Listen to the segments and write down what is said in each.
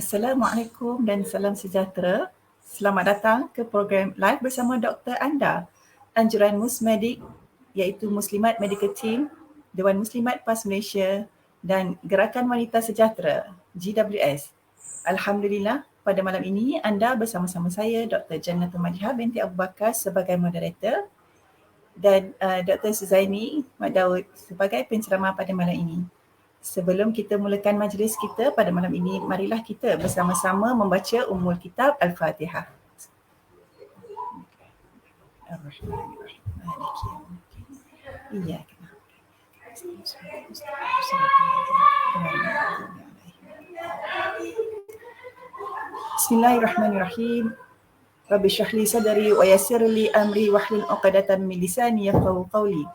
Assalamualaikum dan salam sejahtera. Selamat datang ke program live bersama Dr. Anda, anjuran Musmedik iaitu Muslimat Medical Team, Dewan Muslimat PAS Malaysia dan Gerakan Wanita Sejahtera GWS. Alhamdulillah, pada malam ini anda bersama-sama saya Dr. Jannatul Madiha binti Abu Bakar sebagai moderator dan Dr. Suzaini Mat Daud sebagai penceramah pada malam ini. Sebelum kita mulakan majlis kita pada malam ini, marilah kita bersama-sama membaca Ummul Kitab Al-Fatihah. Bismillahirrahmanirrahim. Rabbi shrah li sadri wa yassir li amri wahlul 'uqdatam min lisani yafqahu qawli.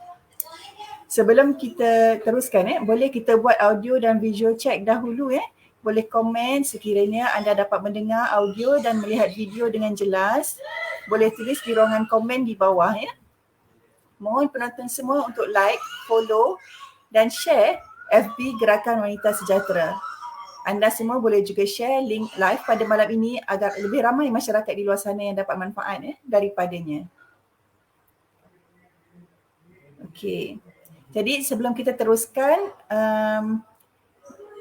Sebelum kita teruskan, boleh kita buat audio dan video check dahulu. Boleh komen sekiranya anda dapat mendengar audio dan melihat video dengan jelas. Boleh tulis di ruangan komen di bawah. Mohon penonton semua untuk like, follow dan share FB Gerakan Wanita Sejahtera. Anda semua boleh juga share link live pada malam ini agar lebih ramai masyarakat di luar sana yang dapat manfaat daripadanya. Okey. Jadi sebelum kita teruskan,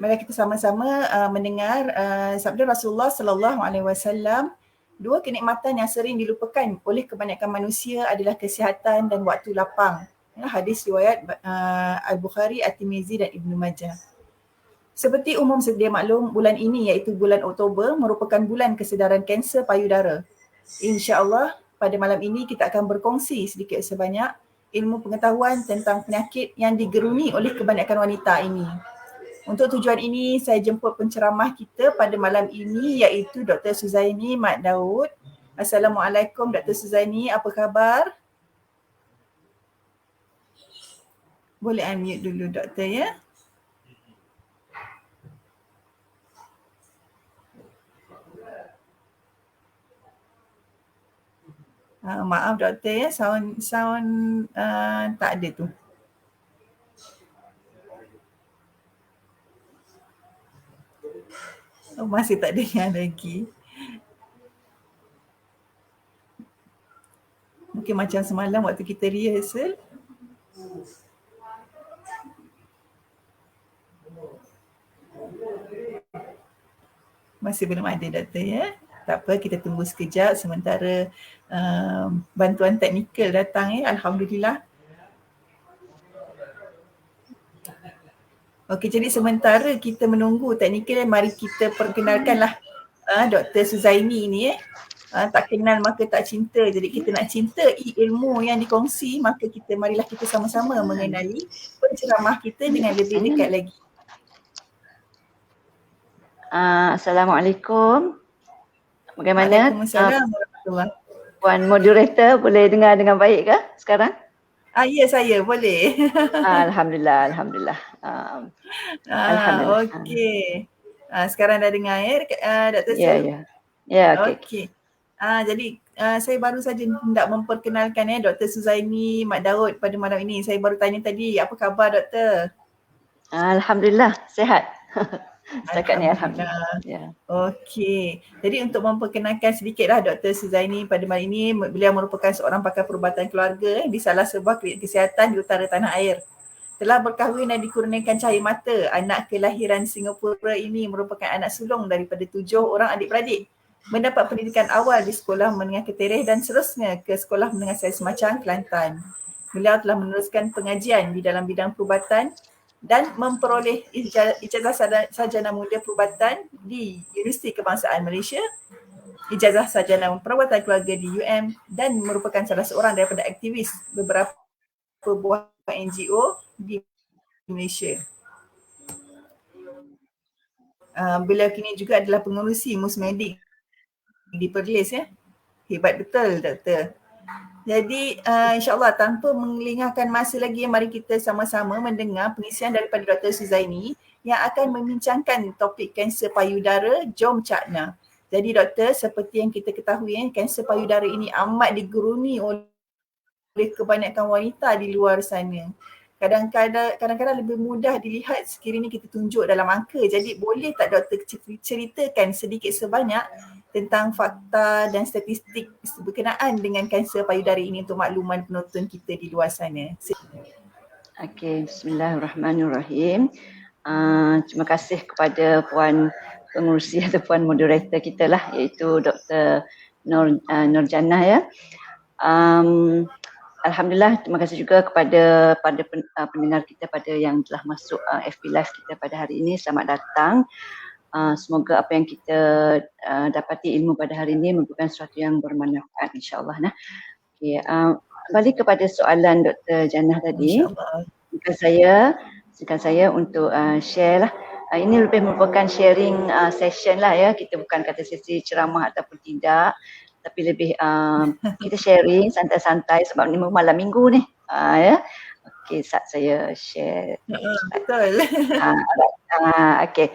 mari kita sama-sama mendengar sabda Rasulullah sallallahu alaihi wasallam. Dua kenikmatan yang sering dilupakan oleh kebanyakan manusia adalah kesihatan dan waktu lapang. Hadis riwayat Al-Bukhari, At-Tirmizi dan Ibnu Majah. Seperti umum sedia maklum, bulan ini iaitu bulan Oktober merupakan bulan kesedaran kanser payudara. InsyaAllah pada malam ini kita akan berkongsi sedikit sebanyak ilmu pengetahuan tentang penyakit yang digeruni oleh kebanyakan wanita ini. Untuk tujuan ini, saya jemput penceramah kita pada malam ini iaitu Dr. Suzaini Mat Daud. Assalamualaikum Dr. Suzaini, apa khabar? Boleh unmute dulu Doktor ya. Maaf Doktor ya, sound tak ada tu. Masih tak dengar lagi. Mungkin macam semalam waktu kita rehearsal. Masih belum ada Doktor ya. Tak apa, kita tunggu sekejap sementara bantuan teknikal datang ya. Alhamdulillah. Okey, jadi sementara kita menunggu teknikal, mari kita perkenalkanlah Dr. Suzaini ni tak kenal maka tak cinta. Jadi kita nak cinta ilmu yang dikongsi, maka marilah kita sama-sama mengenali penceramah kita dengan lebih dekat lagi. Assalamualaikum. Bagaimana? Waalaikumsalam warahmatullahi. Puan moderator boleh dengar dengan baik ke sekarang? Ya, saya boleh. Alhamdulillah. Alhamdulillah. Okey. Sekarang dah dengar ya Dr. Su? Ya, okey. Okey. Jadi saya baru saja hendak memperkenalkan Dr. Suzaini Mat Daud pada malam ini. Saya baru tanya tadi, apa khabar Doktor? Alhamdulillah, sihat. Setakat ni alhamdulillah. Ya. Okey. Jadi untuk memperkenalkan sedikitlah Dr. Suzaini pada malam ini, beliau merupakan seorang pakar perubatan keluarga di salah sebuah klinik kesihatan di utara tanah air. Telah berkahwin dan dikurniakan cahaya mata. Anak kelahiran Singapura ini merupakan anak sulung daripada 7 orang adik-beradik. Mendapat pendidikan awal di sekolah menengah Ketereh dan seterusnya ke sekolah menengah Saiz Macang, Kelantan. Beliau telah meneruskan pengajian di dalam bidang perubatan dan memperoleh ijazah sarjana muda perubatan di Universiti Kebangsaan Malaysia, ijazah sarjana perawatan keluarga di UM dan merupakan salah seorang daripada aktivis beberapa buah NGO di Malaysia. Beliau kini juga adalah pengurusi Musmedik di Perlis ya. Hebat betul Doktor. Jadi insyaAllah tanpa mengelingahkan masa lagi, mari kita sama-sama mendengar pengisian daripada Dr. Suzaini yang akan membincangkan topik kanser payudara. Jom cakna. Jadi Doktor, seperti yang kita ketahui kanser payudara ini amat digeruni oleh kebanyakan wanita di luar sana. kadang-kadang lebih mudah dilihat sekiranya kita tunjuk dalam angka. Jadi boleh tak doktor ceritakan sedikit sebanyak tentang fakta dan statistik berkenaan dengan kanser payudara ini untuk makluman penonton kita di luar sana. Okey, bismillahirrahmanirrahim. Terima kasih kepada Puan Pengurusi atau Puan Moderator kita lah, iaitu Dr. Nurjannah ya. Alhamdulillah, terima kasih juga kepada pendengar kita pada yang telah masuk FB Live kita pada hari ini. Selamat datang. Semoga apa yang kita dapati ilmu pada hari ini merupakan sesuatu yang bermanfaat, insyaAllah. Okay, balik kepada soalan Dr. Jannah tadi. Silakan saya untuk share lah. Ini lebih merupakan sharing session lah ya. Kita bukan kata sesi ceramah ataupun tidak. Tapi lebih kita sharing santai-santai sebab ni malam minggu ni. Ya. Okey, saya share. Betul. Okey.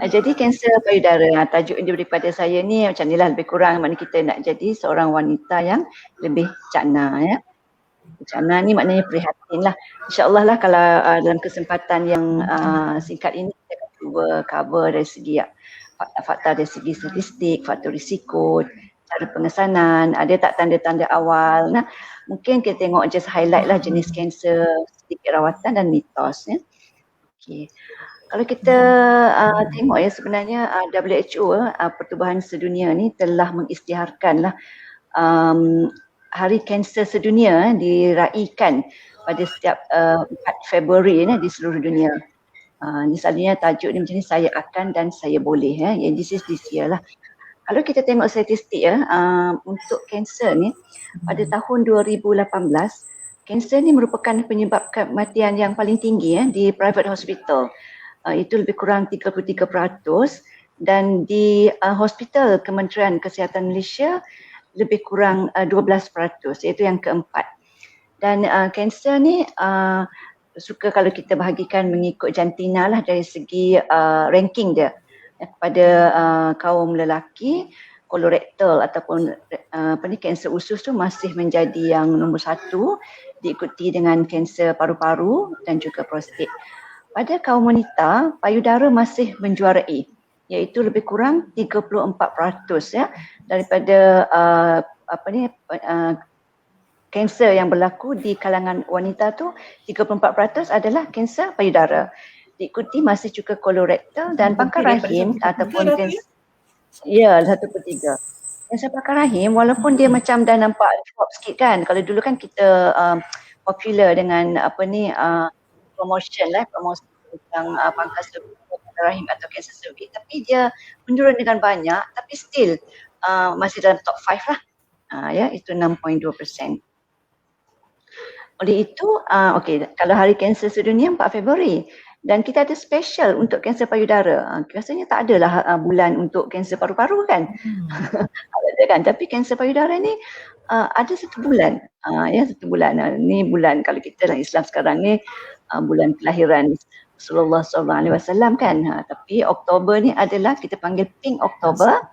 Jadi kanser payudara, tajuk daripada saya ni macam ni lah, lebih kurang maknanya kita nak jadi seorang wanita yang lebih cakna ya. Cakna ni maknanya prihatin lah. InsyaAllah lah kalau dalam kesempatan yang singkat ini kita akan cuba cover dari segi fakta-fakta dari segi statistik, faktor risiko, cara pengesanan, ada tak tanda-tanda awal. Nah, mungkin kita tengok just highlight lah jenis kanser, sedikit rawatan dan mitos ya. Okey. Kalau kita tengok ya sebenarnya WHO Pertubuhan Sedunia ni telah mengisytiharkan lah Hari Kanser Sedunia diraikan pada setiap 4 Februari di seluruh dunia. Ini selalunya tajuk ni macam ni, saya akan dan saya boleh ya. This is this year lah. Kalau kita tengok statistik ya, untuk kanser ni pada tahun 2018, kanser ni merupakan penyebab kematian yang paling tinggi ya di private hospital. Itu lebih kurang 33% dan di hospital Kementerian Kesihatan Malaysia lebih kurang 12%, iaitu yang keempat. Dan kanser ni suka kalau kita bahagikan mengikut jantina lah dari segi ranking dia. Pada kaum lelaki, kolorektal ataupun kanser usus tu masih menjadi yang nombor 1, diikuti dengan kanser paru-paru dan juga prostat. Pada kaum wanita, payudara masih menjuarai, iaitu lebih kurang 34% ya daripada kanser yang berlaku di kalangan wanita tu, 34% adalah kanser payudara. Diikuti masih juga kolorektal dan pangkal rahim ataupun kanser. Ya, 1/3. Kanser pangkal rahim walaupun dia macam dah nampak drop sikit kan. Kalau dulu kan kita popular dengan promosi tentang pangkal rahim atau kanser cervix, tapi dia menurun dengan banyak, tapi still masih dalam top 5 lah. Ya, itu 6.2%. Oleh itu, kalau Hari Kanser Sedunia 4 Februari dan kita ada special untuk kanser payudara. Rasanya tak adalah bulan untuk kanser paru-paru kan. Ada kan, tapi kanser payudara ni ada satu bulan. Satu bulan. Ni bulan kalau kita dalam Islam sekarang ni bulan kelahiran Rasulullah SAW kan. Tapi Oktober ni adalah kita panggil Pink Oktober.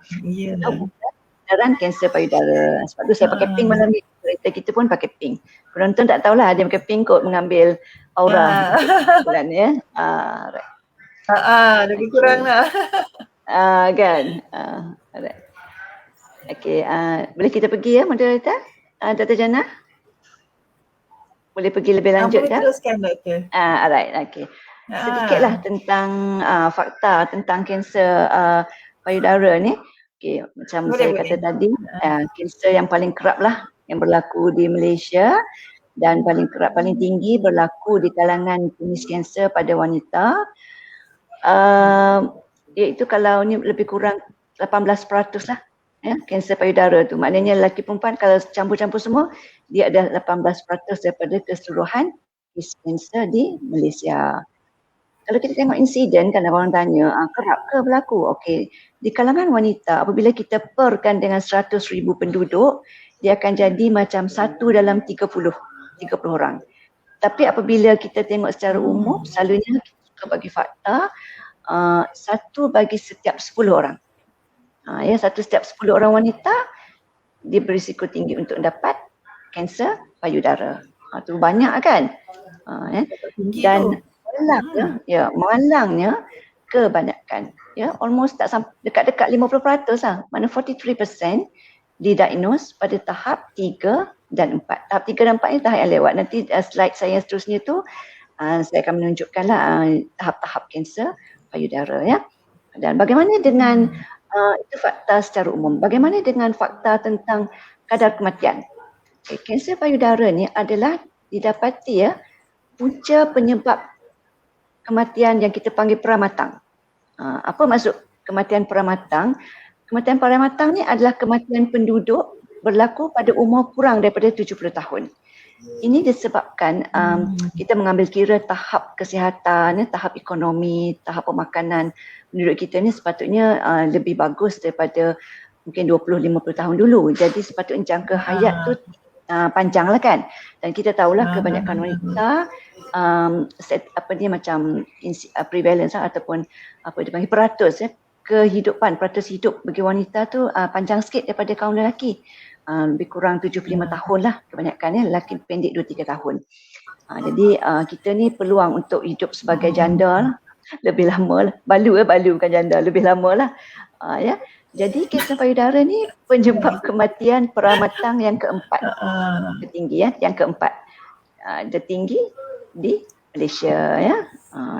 Bulan kanser payudara. Sebab tu saya pakai pink malam ni. Cerita kita pun pakai pink. Penonton tak tahulah dia pakai pink kot mengambil aura bulan ya. Lebih kurang lah. Kan. Alright. Okey, boleh kita pergi ya moderator? Dr. Jannah? Boleh pergi lebih lanjut kan? Boleh teruskan Doktor. Alright, okey. Sedikitlah tentang fakta tentang kanser payudara ni. Okey, macam saya kata tadi, kanser yang paling kerap lah yang berlaku di Malaysia dan paling kerap, paling tinggi berlaku di kalangan jenis kanser pada wanita. Iaitu kalau ni lebih kurang 18% lah ya, kanser payudara tu. Maknanya lelaki perempuan kalau campur-campur semua, dia ada 18% daripada keseluruhan kes kanser di Malaysia. Kalau kita tengok insiden, kan orang tanya, kerap ke berlaku? Okey, di kalangan wanita apabila kita perkan dengan 100,000 penduduk, dia akan jadi macam 1 dalam 30 orang. Tapi apabila kita tengok secara umum, selalunya kita suka bagi fakta 1 bagi setiap 10 orang. 1 setiap 10 orang wanita dia berisiko tinggi untuk dapat kanser payudara. Tu banyak kan? Tinggi Dan tu. malangnya kebanyakan, almost tak sampai dekat-dekat 50% lah. Mana 43% didiagnose pada tahap 3 dan 4. Tahap 3 dan 4 ni tahap yang lewat. Nanti slide saya seterusnya tu saya akan menunjukkanlah tahap-tahap kanser payudara, ya. Dan bagaimana dengan itu fakta secara umum. Bagaimana dengan fakta tentang kadar kematian? Kanser payudara ni adalah didapati punca penyebab kematian yang kita panggil pramatang. Apa maksud kematian pramatang? Kematian pramatang ni adalah kematian penduduk berlaku pada umur kurang daripada 70 tahun. Ini disebabkan kita mengambil kira tahap kesihatan, tahap ekonomi, tahap pemakanan penduduk kita ni sepatutnya lebih bagus daripada mungkin 20-50 tahun dulu. Jadi sepatutnya jangka hayat tu panjang lah kan. Dan kita tahulah kebanyakan wanita macam prevalence ataupun apa dipanggil peratus kehidupan, peratus hidup bagi wanita tu panjang sikit daripada kaum lelaki. Lebih kurang 75 tahun lah kebanyakan, lelaki pendek 2-3 tahun. Jadi kita ni peluang untuk hidup sebagai janda lah, lebih lama lah. Balu bukan janda, lebih lama lah. Jadi kanser payudara ni penyebab kematian pramatang yang keempat. Tertinggi yang keempat. Tertinggi di Malaysia, ya.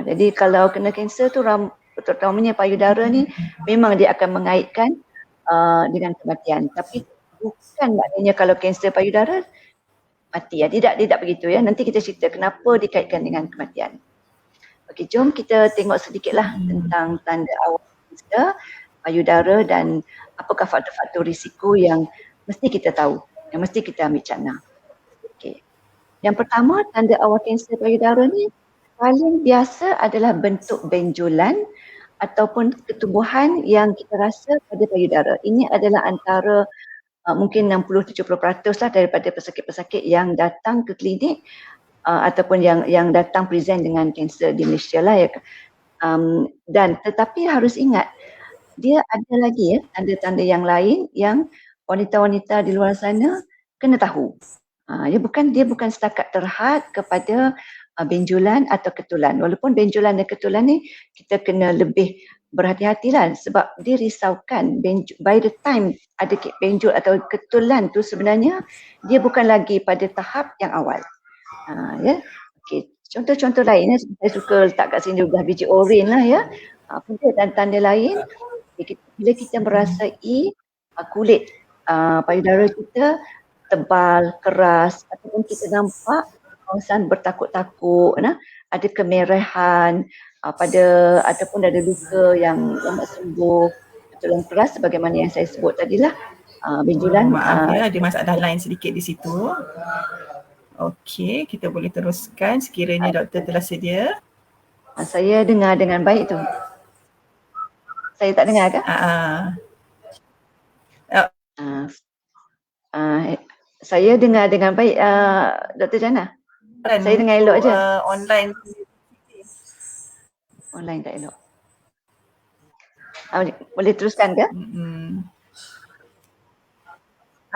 Jadi kalau kena kanser tu terutamanya payudara ni memang dia akan mengaitkan dengan kematian. Tapi bukan maknanya kalau kanser payudara mati, tidak begitu, ya. Nanti kita cerita kenapa dikaitkan dengan kematian. Okey, jom kita tengok sedikitlah tentang tanda awal kanser payudara dan apakah faktor-faktor risiko yang mesti kita tahu, yang mesti kita ambil cakna. Okey. Yang pertama, tanda awal kanser payudara ni paling biasa adalah bentuk benjolan ataupun ketubuhan yang kita rasa pada payudara. Ini adalah antara mungkin 60-70% lah daripada pesakit-pesakit yang datang ke klinik ataupun yang datang present dengan kanser di Malaysia lah, ya. Dan tetapi harus ingat, dia ada lagi tanda-tanda yang lain yang wanita-wanita di luar sana kena tahu. Dia bukan setakat terhad kepada benjolan atau ketulan. Walaupun benjolan dan ketulan ni kita kena lebih berhati-hatilah sebab dia risaukan. By the time ada benjol atau ketulan tu sebenarnya dia bukan lagi pada tahap yang awal. Okey, contoh-contoh lain saya suka letak kat sini juga biji oren lah, ya. Tanda-tanda lain bila kita merasai kulit payudara kita tebal, keras ataupun kita nampak kawasan bertakuk-takuk, ada kemerahan ataupun ada luka yang lambat sembuh, tulang keras sebagaimana yang saya sebut tadilah, benjolan. Maaf ada masalah lain sedikit di situ. Okey, kita boleh teruskan sekiranya doktor telah sedia. Saya dengar dengan baik tu. Saya tak dengar ke? Saya dengar dengan baik, Dr. Jana. Saya dengar elok je. Online tak elok. Boleh teruskan ke?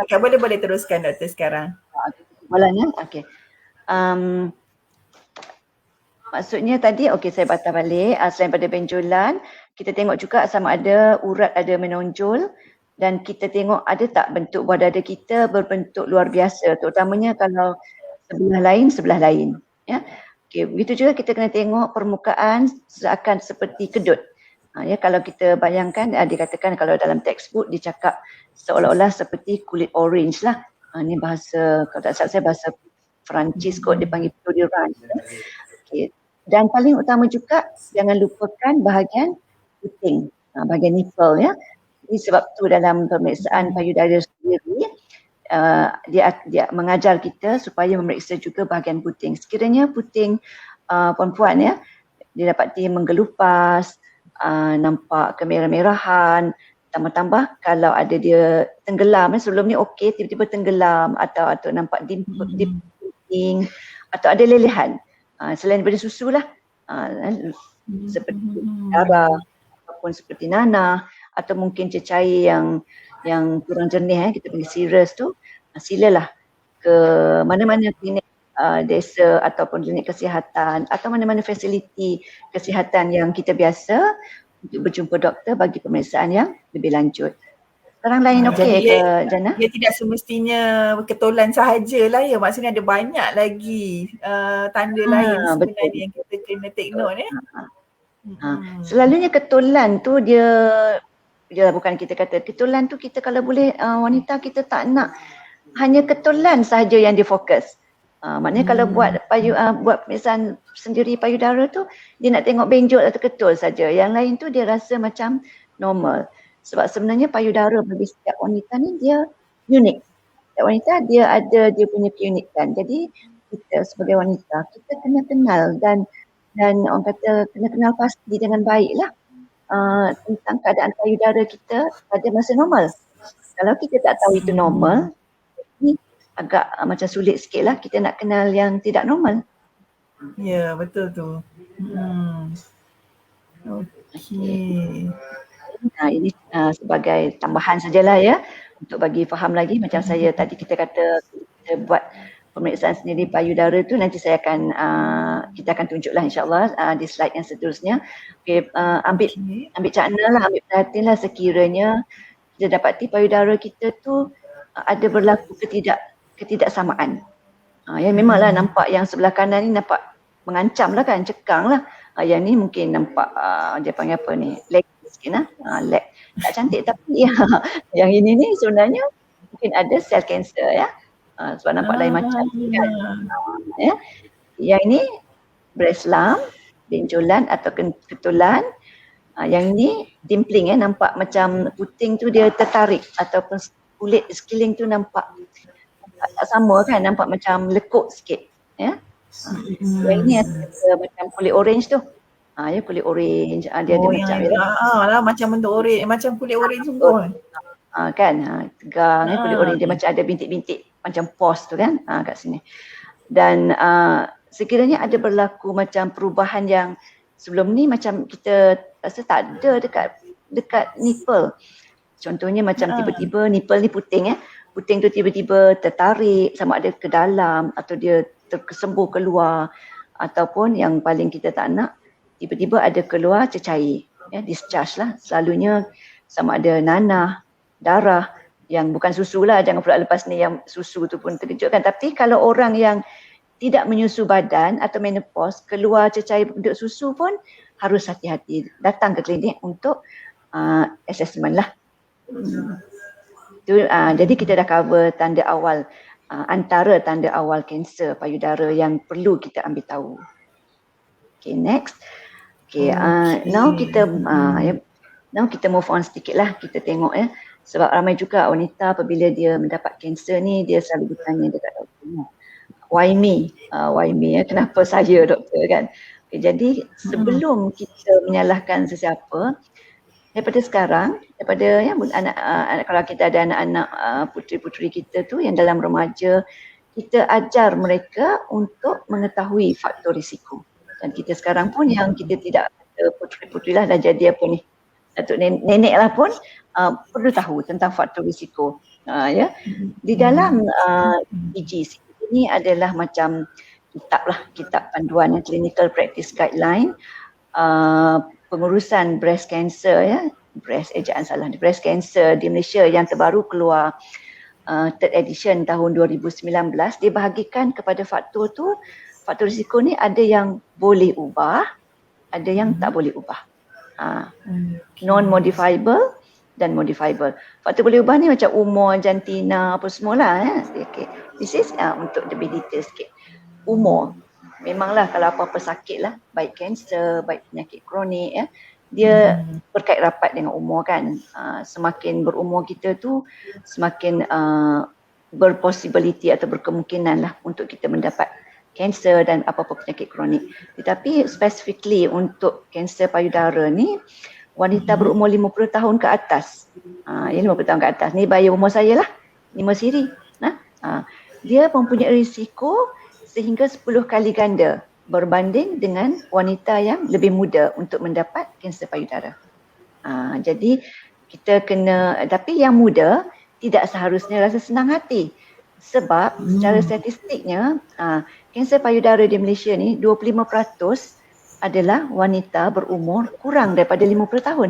Okay, boleh teruskan doktor sekarang. Bolehnya? Okey. Maksudnya tadi, saya batas balik. Selain pada benjolan, kita tengok juga sama ada urat ada menonjol dan kita tengok ada tak bentuk buah dada kita berbentuk luar biasa, terutamanya kalau sebelah lain. Ya. Okey, begitu juga kita kena tengok permukaan seakan seperti kedut. Kalau kita bayangkan, dikatakan kalau dalam textbook dicakap seolah-olah seperti kulit orange lah. Ini bahasa, kalau tak salah saya bahasa Perancis kot, dia panggil protubérance. Okay. Dan paling utama juga jangan lupakan bahagian puting, bahagian nipple, ya. Ini sebab tu dalam pemeriksaan payudara sendiri dia mengajar kita supaya memeriksa juga bahagian puting. Sekiranya puting perempuan, ya, dia dapati menggelupas, nampak kemerah-merahan, tambah-tambah kalau ada dia tenggelam, sebelum ni okey, tiba-tiba tenggelam atau nampak di puting atau ada lelehan. Selain daripada susu lah, seperti darah ataupun seperti nanah atau mungkin cecair yang kurang jernih, kita panggil serous tu, silalah ke mana-mana klinik desa ataupun klinik kesihatan atau mana-mana fasiliti kesihatan yang kita biasa untuk berjumpa doktor bagi pemeriksaan yang lebih lanjut. Sekarang lain okey ke Jana? Dia tidak semestinya ketolan sahajalah ya, maksudnya ada banyak lagi tanda lain sebenarnya betul. Yang kita kena take note Selalunya ketolan tu dia bukan kita kata ketolan tu, kita kalau boleh wanita kita tak nak hanya ketolan sahaja yang difokus. Maknanya kalau buat pemeriksaan sendiri payudara tu, dia nak tengok benjol atau ketul saja. Yang lain tu dia rasa macam normal. Sebab sebenarnya payudara bagi setiap wanita ni dia unik. Setiap wanita dia ada dia punya keunikan. Jadi kita sebagai wanita, kita kena kenal dan orang kata kena kenal pasti dengan baiklah tentang keadaan payudara kita pada masa normal. Kalau kita tak tahu itu normal, ni agak macam sulit sikit lah kita nak kenal yang tidak normal. Ya, betul tu. Okey. Ini sebagai tambahan sajalah ya, untuk bagi faham lagi. Macam saya tadi kita kata kita buat pemeriksaan sendiri payudara tu, nanti saya akan kita akan tunjuklah insyaAllah di slide yang seterusnya. Okay, ambil cakna lah, ambil perhatian lah sekiranya kita dapati payudara kita tu ada berlaku ketidaksamaan. Yang memanglah nampak yang sebelah kanan ni nampak mengancam lah kan, cekang lah. Yang ni mungkin nampak dia panggil apa ni, leg sikit lah. Leg tak cantik tapi yang ini ni sebenarnya mungkin ada sel kanser ya. Sebab nampak lain macam kan. Ya. Yang ini breast lump, benjolan atau ketulan. Yang ini dimpling ya, nampak macam puting tu dia tertarik ataupun kulit sekeliling tu nampak tak sama kan, nampak macam lekuk sikit ya. Yang ini ada macam kulit orange tu. Ya, kulit orange. Dia ada macam lah macam bentuk orange, macam kulit orange sungguh. Kan, tegang kulit orange dia macam ada bintik-bintik macam pores tu kan kat sini. Dan sekiranya ada berlaku macam perubahan yang sebelum ni macam kita rasa tak ada dekat nipple. Contohnya macam tiba-tiba nipple ni puting ya. Puting tu tiba-tiba tertarik sama ada ke dalam atau dia terkesembur keluar, ataupun yang paling kita tak nak tiba-tiba ada keluar cecair ya, discharge lah. Selalunya sama ada nanah, darah yang bukan susu lah, jangan pula lepas ni yang susu tu pun terkejutkan. Tapi kalau orang yang tidak menyusu badan atau menopause keluar cecair bentuk susu pun harus hati-hati datang ke klinik untuk assessment lah. Jadi kita dah cover tanda awal, antara tanda awal kanser payudara yang perlu kita ambil tahu. Okay, next. Okay, now kita move on sedikit lah, kita tengok ya. Sebab ramai juga wanita apabila dia mendapat kanser ni, dia selalu bertanya dekat doktor, why me? Why me ya? Kenapa saya doktor kan? Okay, jadi sebelum kita menyalahkan sesiapa, daripada sekarang, daripada ya, anak, kalau kita ada anak-anak puteri-puteri kita tu yang dalam remaja, kita ajar mereka untuk mengetahui faktor risiko. Dan kita sekarang pun yang kita tidak ada puteri-puteri lah, dah jadi apa ni, datuk nenek lah pun perlu tahu tentang faktor risiko. Ya, di dalam PGC ini adalah macam kitab panduan clinical practice guideline pengurusan breast cancer ya, breast cancer di Malaysia yang terbaru keluar third edition tahun 2019. Dia bahagikan kepada faktor risiko ni ada yang boleh ubah, ada yang tak boleh ubah. Non-modifiable dan modifiable. Faktor boleh ubah ni macam umur, jantina apa semualah ya. Okay. This is untuk lebih detail sikit. Umur. Memanglah kalau apa-apa sakit lah, baik kanser, baik penyakit kronik ya, dia berkait rapat dengan umur kan. Semakin berumur kita tu, semakin berpossibility atau berkemungkinan lah untuk kita mendapat kanser dan apa-apa penyakit kronik. Tetapi specifically untuk kanser payudara ni, wanita berumur 50 tahun ke atas. 50 tahun ke atas. Ni bayi umur saya lah, 5 siri. Dia mempunyai risiko sehingga 10 kali ganda berbanding dengan wanita yang lebih muda untuk mendapat kanser payudara. Jadi kita kena, tapi yang muda tidak seharusnya rasa senang hati. Sebab secara statistiknya kanser payudara di Malaysia ni 25% adalah wanita berumur kurang daripada 50 tahun.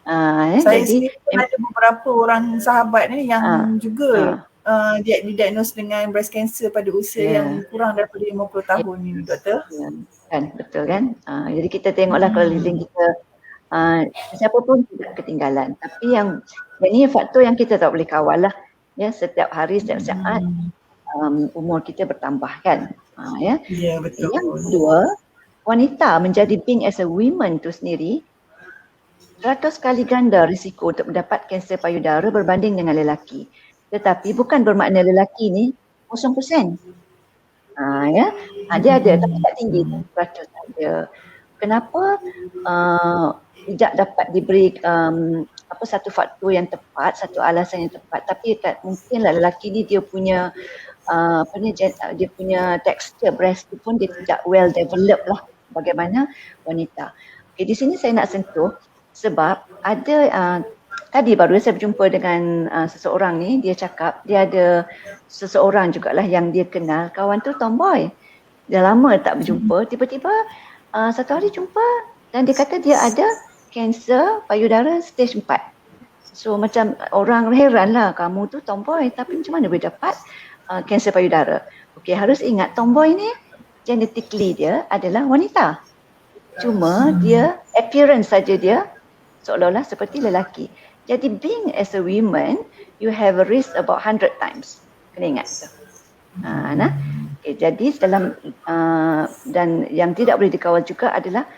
Saya Jadi sendiri pun ada beberapa orang sahabat ni yang juga dia didiagnos dengan breast cancer pada usia yang kurang daripada 50 tahun ni, doktor. Kan, betul kan? Jadi kita tengoklah kalau liling kita siapa pun tidak ketinggalan. Tapi yang ni faktor yang kita tak boleh kawal lah. Ya, setiap hari, setiap saat umur kita bertambah kan. Ya, betul. Yang kedua, wanita menjadi being as a woman tu sendiri 100 kali ganda risiko untuk mendapat kanser payudara berbanding dengan lelaki. Tetapi bukan bermakna lelaki ni 0%. Dia ada tapi tak tinggi 100 saja. Kenapa tidak dapat diberi satu faktor yang tepat, satu alasan yang tepat, tapi mungkinlah lelaki ni dia punya dia punya tekstur breast tu pun dia tidak well developed lah bagaimana wanita. Okay, di sini saya nak sentuh sebab ada tadi baru saya berjumpa dengan seseorang ni, dia cakap dia ada seseorang jugalah yang dia kenal, kawan tu tomboy. Dah lama tak berjumpa, tiba-tiba satu hari jumpa dan dia kata dia ada kanser payudara stage 4. So macam orang heran lah, kamu tu tomboy tapi macam mana boleh dapat kanser payudara? Okey, harus ingat tomboy ni genetically dia adalah wanita. Cuma dia appearance saja dia seolah-olah seperti lelaki. Jadi being as a woman, you have a risk about 100 times. Kena ingat tu. Okay, jadi dalam dan yang tidak boleh dikawal juga adalah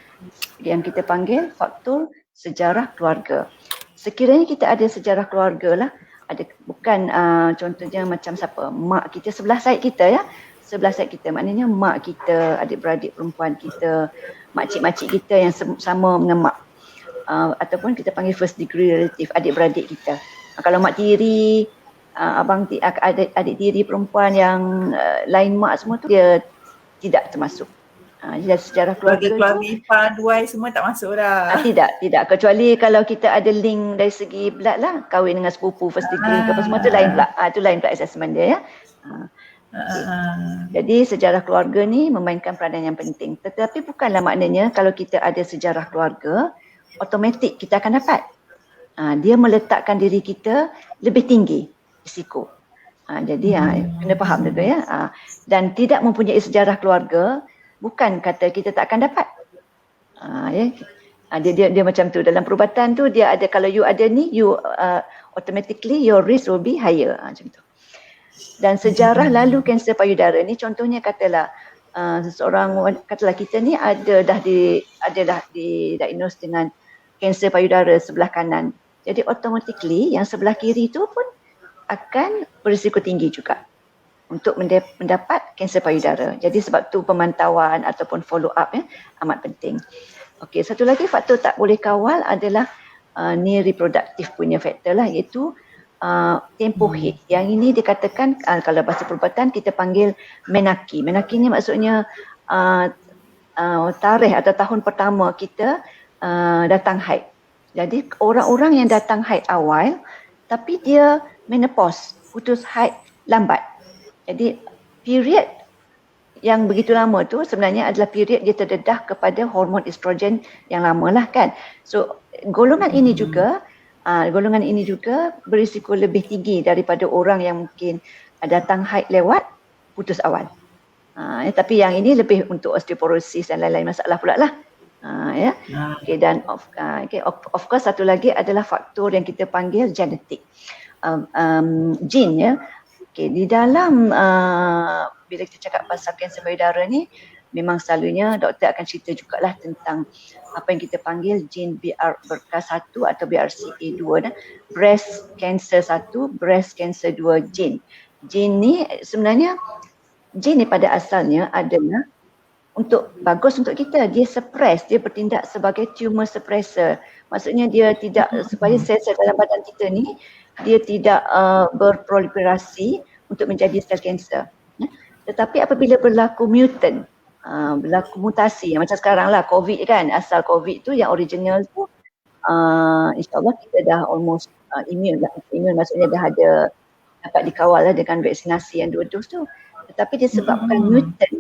yang kita panggil faktor sejarah keluarga. Sekiranya kita ada sejarah keluarga lah, ada bukan contohnya macam siapa, mak kita sebelah side kita ya, sebelah side kita maknanya mak kita, adik-beradik perempuan kita, makcik-makcik kita yang sama dengan mak. Ataupun kita panggil first degree relative, adik-beradik kita. Kalau mak tiri, adik tiri perempuan yang lain mak semua tu dia tidak termasuk. Jadi sejarah keluarga keluarga ipar, duai semua tak masuk dah. Tidak. Kecuali kalau kita ada link dari segi blood lah, kahwin dengan sepupu first degree ke apa semua tu lain pula. Itu lain pula assessment dia ya. Jadi sejarah keluarga ni memainkan peranan yang penting. Tetapi bukanlah maknanya kalau kita ada sejarah keluarga automatik kita akan dapat. Dia meletakkan diri kita lebih tinggi risiko. Jadi kena faham dulu ya. Dan tidak mempunyai sejarah keluarga bukan kata kita tak akan dapat. Dia macam tu dalam perubatan tu dia ada, kalau you ada ni you automatically your risk will be higher. Macam tu. Dan sejarah lalu kanser payudara ni contohnya katalah seseorang, katalah kita ni adalah didiagnos dengan kanser payudara sebelah kanan. Jadi automatically yang sebelah kiri tu pun akan berisiko tinggi juga untuk mendapat kanser payudara. Jadi sebab tu pemantauan ataupun follow up amat penting. Okey, satu lagi faktor tak boleh kawal adalah ni reproductive punya faktor lah, iaitu tempoh haid. Yang ini dikatakan kalau bahasa perubatan kita panggil menarche. Menarche ni maksudnya tarikh atau tahun pertama kita datang haid. Jadi orang-orang yang datang haid awal tapi dia menopause, putus haid lambat. Jadi period yang begitu lama tu sebenarnya adalah period dia terdedah kepada hormon estrogen yang lama lah kan. So golongan ini juga berisiko lebih tinggi daripada orang yang mungkin datang haid lewat putus awal. Tapi yang ini lebih untuk osteoporosis dan lain-lain masalah pula lah. Okay, dan of course satu lagi adalah faktor yang kita panggil genetik, gene ya. Okay, di dalam bila kita cakap pasal kanser payudara ni memang selalunya doktor akan cerita jugalah tentang apa yang kita panggil gene BRCA1 atau BRCA2 breast cancer 1, breast cancer 2 gene. Gene ni sebenarnya gene ni pada asalnya adalah untuk bagus untuk kita, dia suppress, dia bertindak sebagai tumor suppressor. Maksudnya dia tidak, supaya sel-sel dalam badan kita ni dia tidak berproliferasi untuk menjadi sel kanser. Tetapi apabila berlaku mutant, berlaku mutasi macam sekarang lah COVID kan, asal COVID tu yang original tu insyaAllah kita dah almost immune lah. Immune maksudnya dah ada dapat dikawal lah dengan vaksinasi yang 2 dos tu. Tetapi disebabkan mutant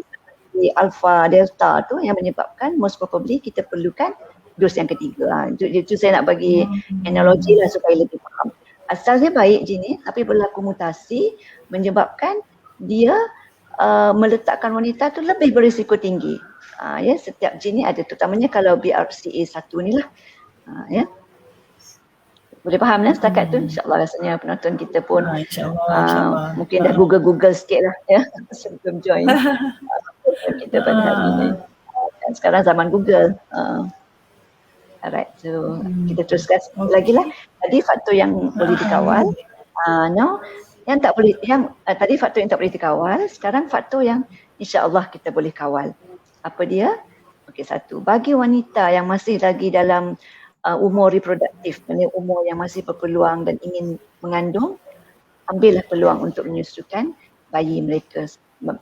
di alpha delta tu yang menyebabkan most probably kita perlukan dos yang ketiga. Itu saya nak bagi analogi lah supaya lebih faham. Asalnya baik jin ni, tapi berlaku mutasi menyebabkan dia meletakkan wanita tu lebih berisiko tinggi. Ya, setiap jin ni ada, terutamanya kalau BRCA1 ni lah. Ya. Boleh faham lah setakat tu? InsyaAllah rasanya penonton kita pun InsyaAllah. mungkin dah Google sikit lah ya sebelum join kita pada hari ini. Dan sekarang zaman Google. Alright, so kita teruskan lagi lah. Tadi faktor yang boleh dikawal. Yang tak boleh, tadi faktor yang tak boleh dikawal, sekarang faktor yang insya-Allah kita boleh kawal. Apa dia? Okey, satu, bagi wanita yang masih lagi dalam umur reproduktif, umur yang masih berpeluang dan ingin mengandung, ambillah peluang untuk menyusukan bayi mereka.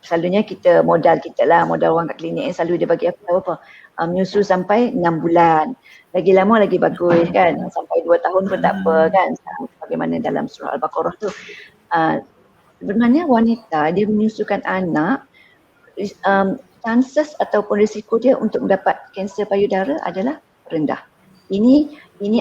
Selalunya kita modal orang kat klinik selalu dia bagi aku tahu apa, menyusu sampai 6 bulan. Lagi lama lagi bagus kan, sampai 2 tahun pun tak apa kan, bagaimana dalam surah Al-Baqarah tu. Sebenarnya wanita dia menyusukan anak, chances ataupun risiko dia untuk mendapat kanser payudara adalah rendah. Ini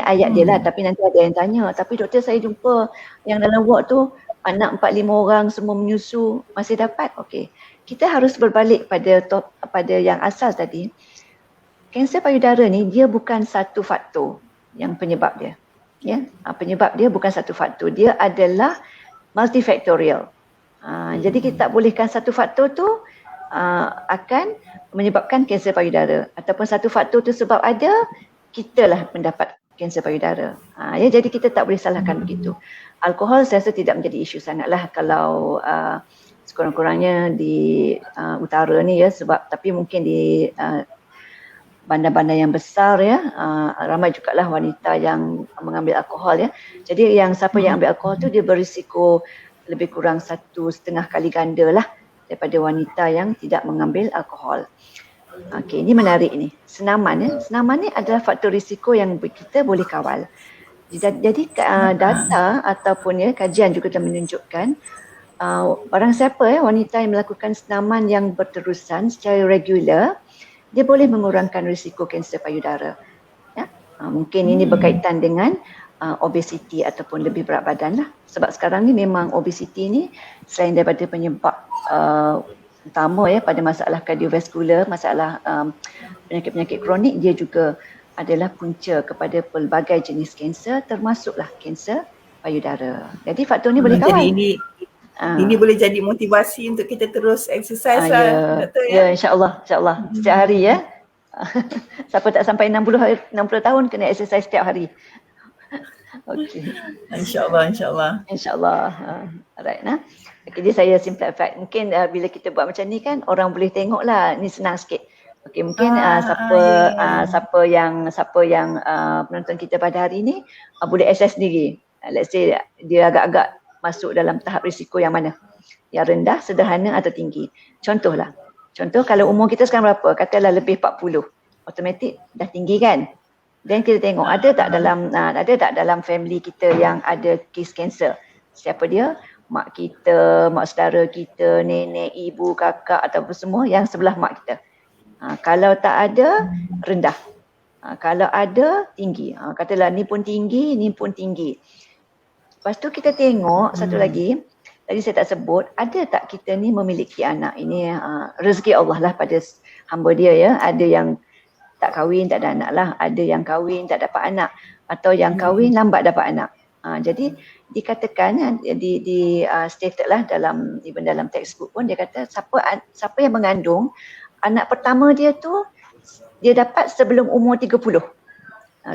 ayat dia lah, tapi nanti ada yang tanya, tapi doktor saya jumpa yang dalam ward tu anak 4-5 orang semua menyusu masih dapat. Okey, kita harus berbalik pada yang asal tadi. Kanser payudara ni dia bukan satu faktor yang penyebab dia. Ya, penyebab dia bukan satu faktor, dia adalah multifaktorial. Jadi kita tak bolehkan satu faktor tu akan menyebabkan kanser payudara, ataupun satu faktor tu sebab ada, kita lah mendapat kanser payudara. Ya, jadi kita tak boleh salahkan begitu. Alkohol saya rasa tidak menjadi isu sangatlah kalau sekurang-kurangnya di utara ni ya, sebab tapi mungkin di bandar-bandar yang besar ya, ramai jugalah wanita yang mengambil alkohol ya. Jadi yang siapa yang ambil alkohol tu dia berisiko lebih kurang 1.5 kali ganda lah daripada wanita yang tidak mengambil alkohol. Okey, ini menarik ni. Senaman ya. Senaman ni adalah faktor risiko yang kita boleh kawal. Jadi data ataupun ya kajian juga telah menunjukkan barang siapa ya wanita yang melakukan senaman yang berterusan secara regular, dia boleh mengurangkan risiko kanser payudara. Ya. Mungkin ini berkaitan dengan obesiti ataupun lebih berat badan lah. Sebab sekarang ni memang obesiti ni selain daripada penyebab utama ya pada masalah kardiovaskular, masalah penyakit-penyakit kronik, dia juga adalah punca kepada pelbagai jenis kanser, termasuklah kanser payudara. Jadi faktor ni boleh kawal. Jadi ini boleh jadi motivasi untuk kita terus exercise lah, Doktor ya. Ya, insya-Allah setiap hari ya. Siapa tak sampai 60 tahun kena exercise setiap hari. Okey. InsyaAllah. Alright nah. Jadi saya simplify. Mungkin bila kita buat macam ni kan orang boleh tengok lah, ni senang sikit. Okey, mungkin siapa yang penonton kita pada hari ni boleh access sendiri. Let's say dia agak-agak masuk dalam tahap risiko yang mana? Yang rendah, sederhana atau tinggi. Contoh kalau umur kita sekarang berapa? Katalah lebih 40. Automatik dah tinggi kan? Dan kita tengok ada tak dalam family kita yang ada kes kanser. Siapa dia? Mak kita, mak saudara kita, nenek, ibu, kakak ataupun semua yang sebelah mak kita. Kalau tak ada, rendah. Kalau ada, tinggi. Katalah ni pun tinggi, ni pun tinggi. Lepas tu kita tengok satu lagi, tadi saya tak sebut, ada tak kita ni memiliki anak? Ini rezeki Allah lah pada hamba dia ya. Ada yang tak kahwin, tak ada anak lah. Ada yang kahwin, tak dapat anak. Atau yang kahwin, lambat dapat anak. Jadi dikatakan di stated lah dalam textbook pun dia kata siapa yang mengandung anak pertama dia tu dia dapat sebelum umur 30.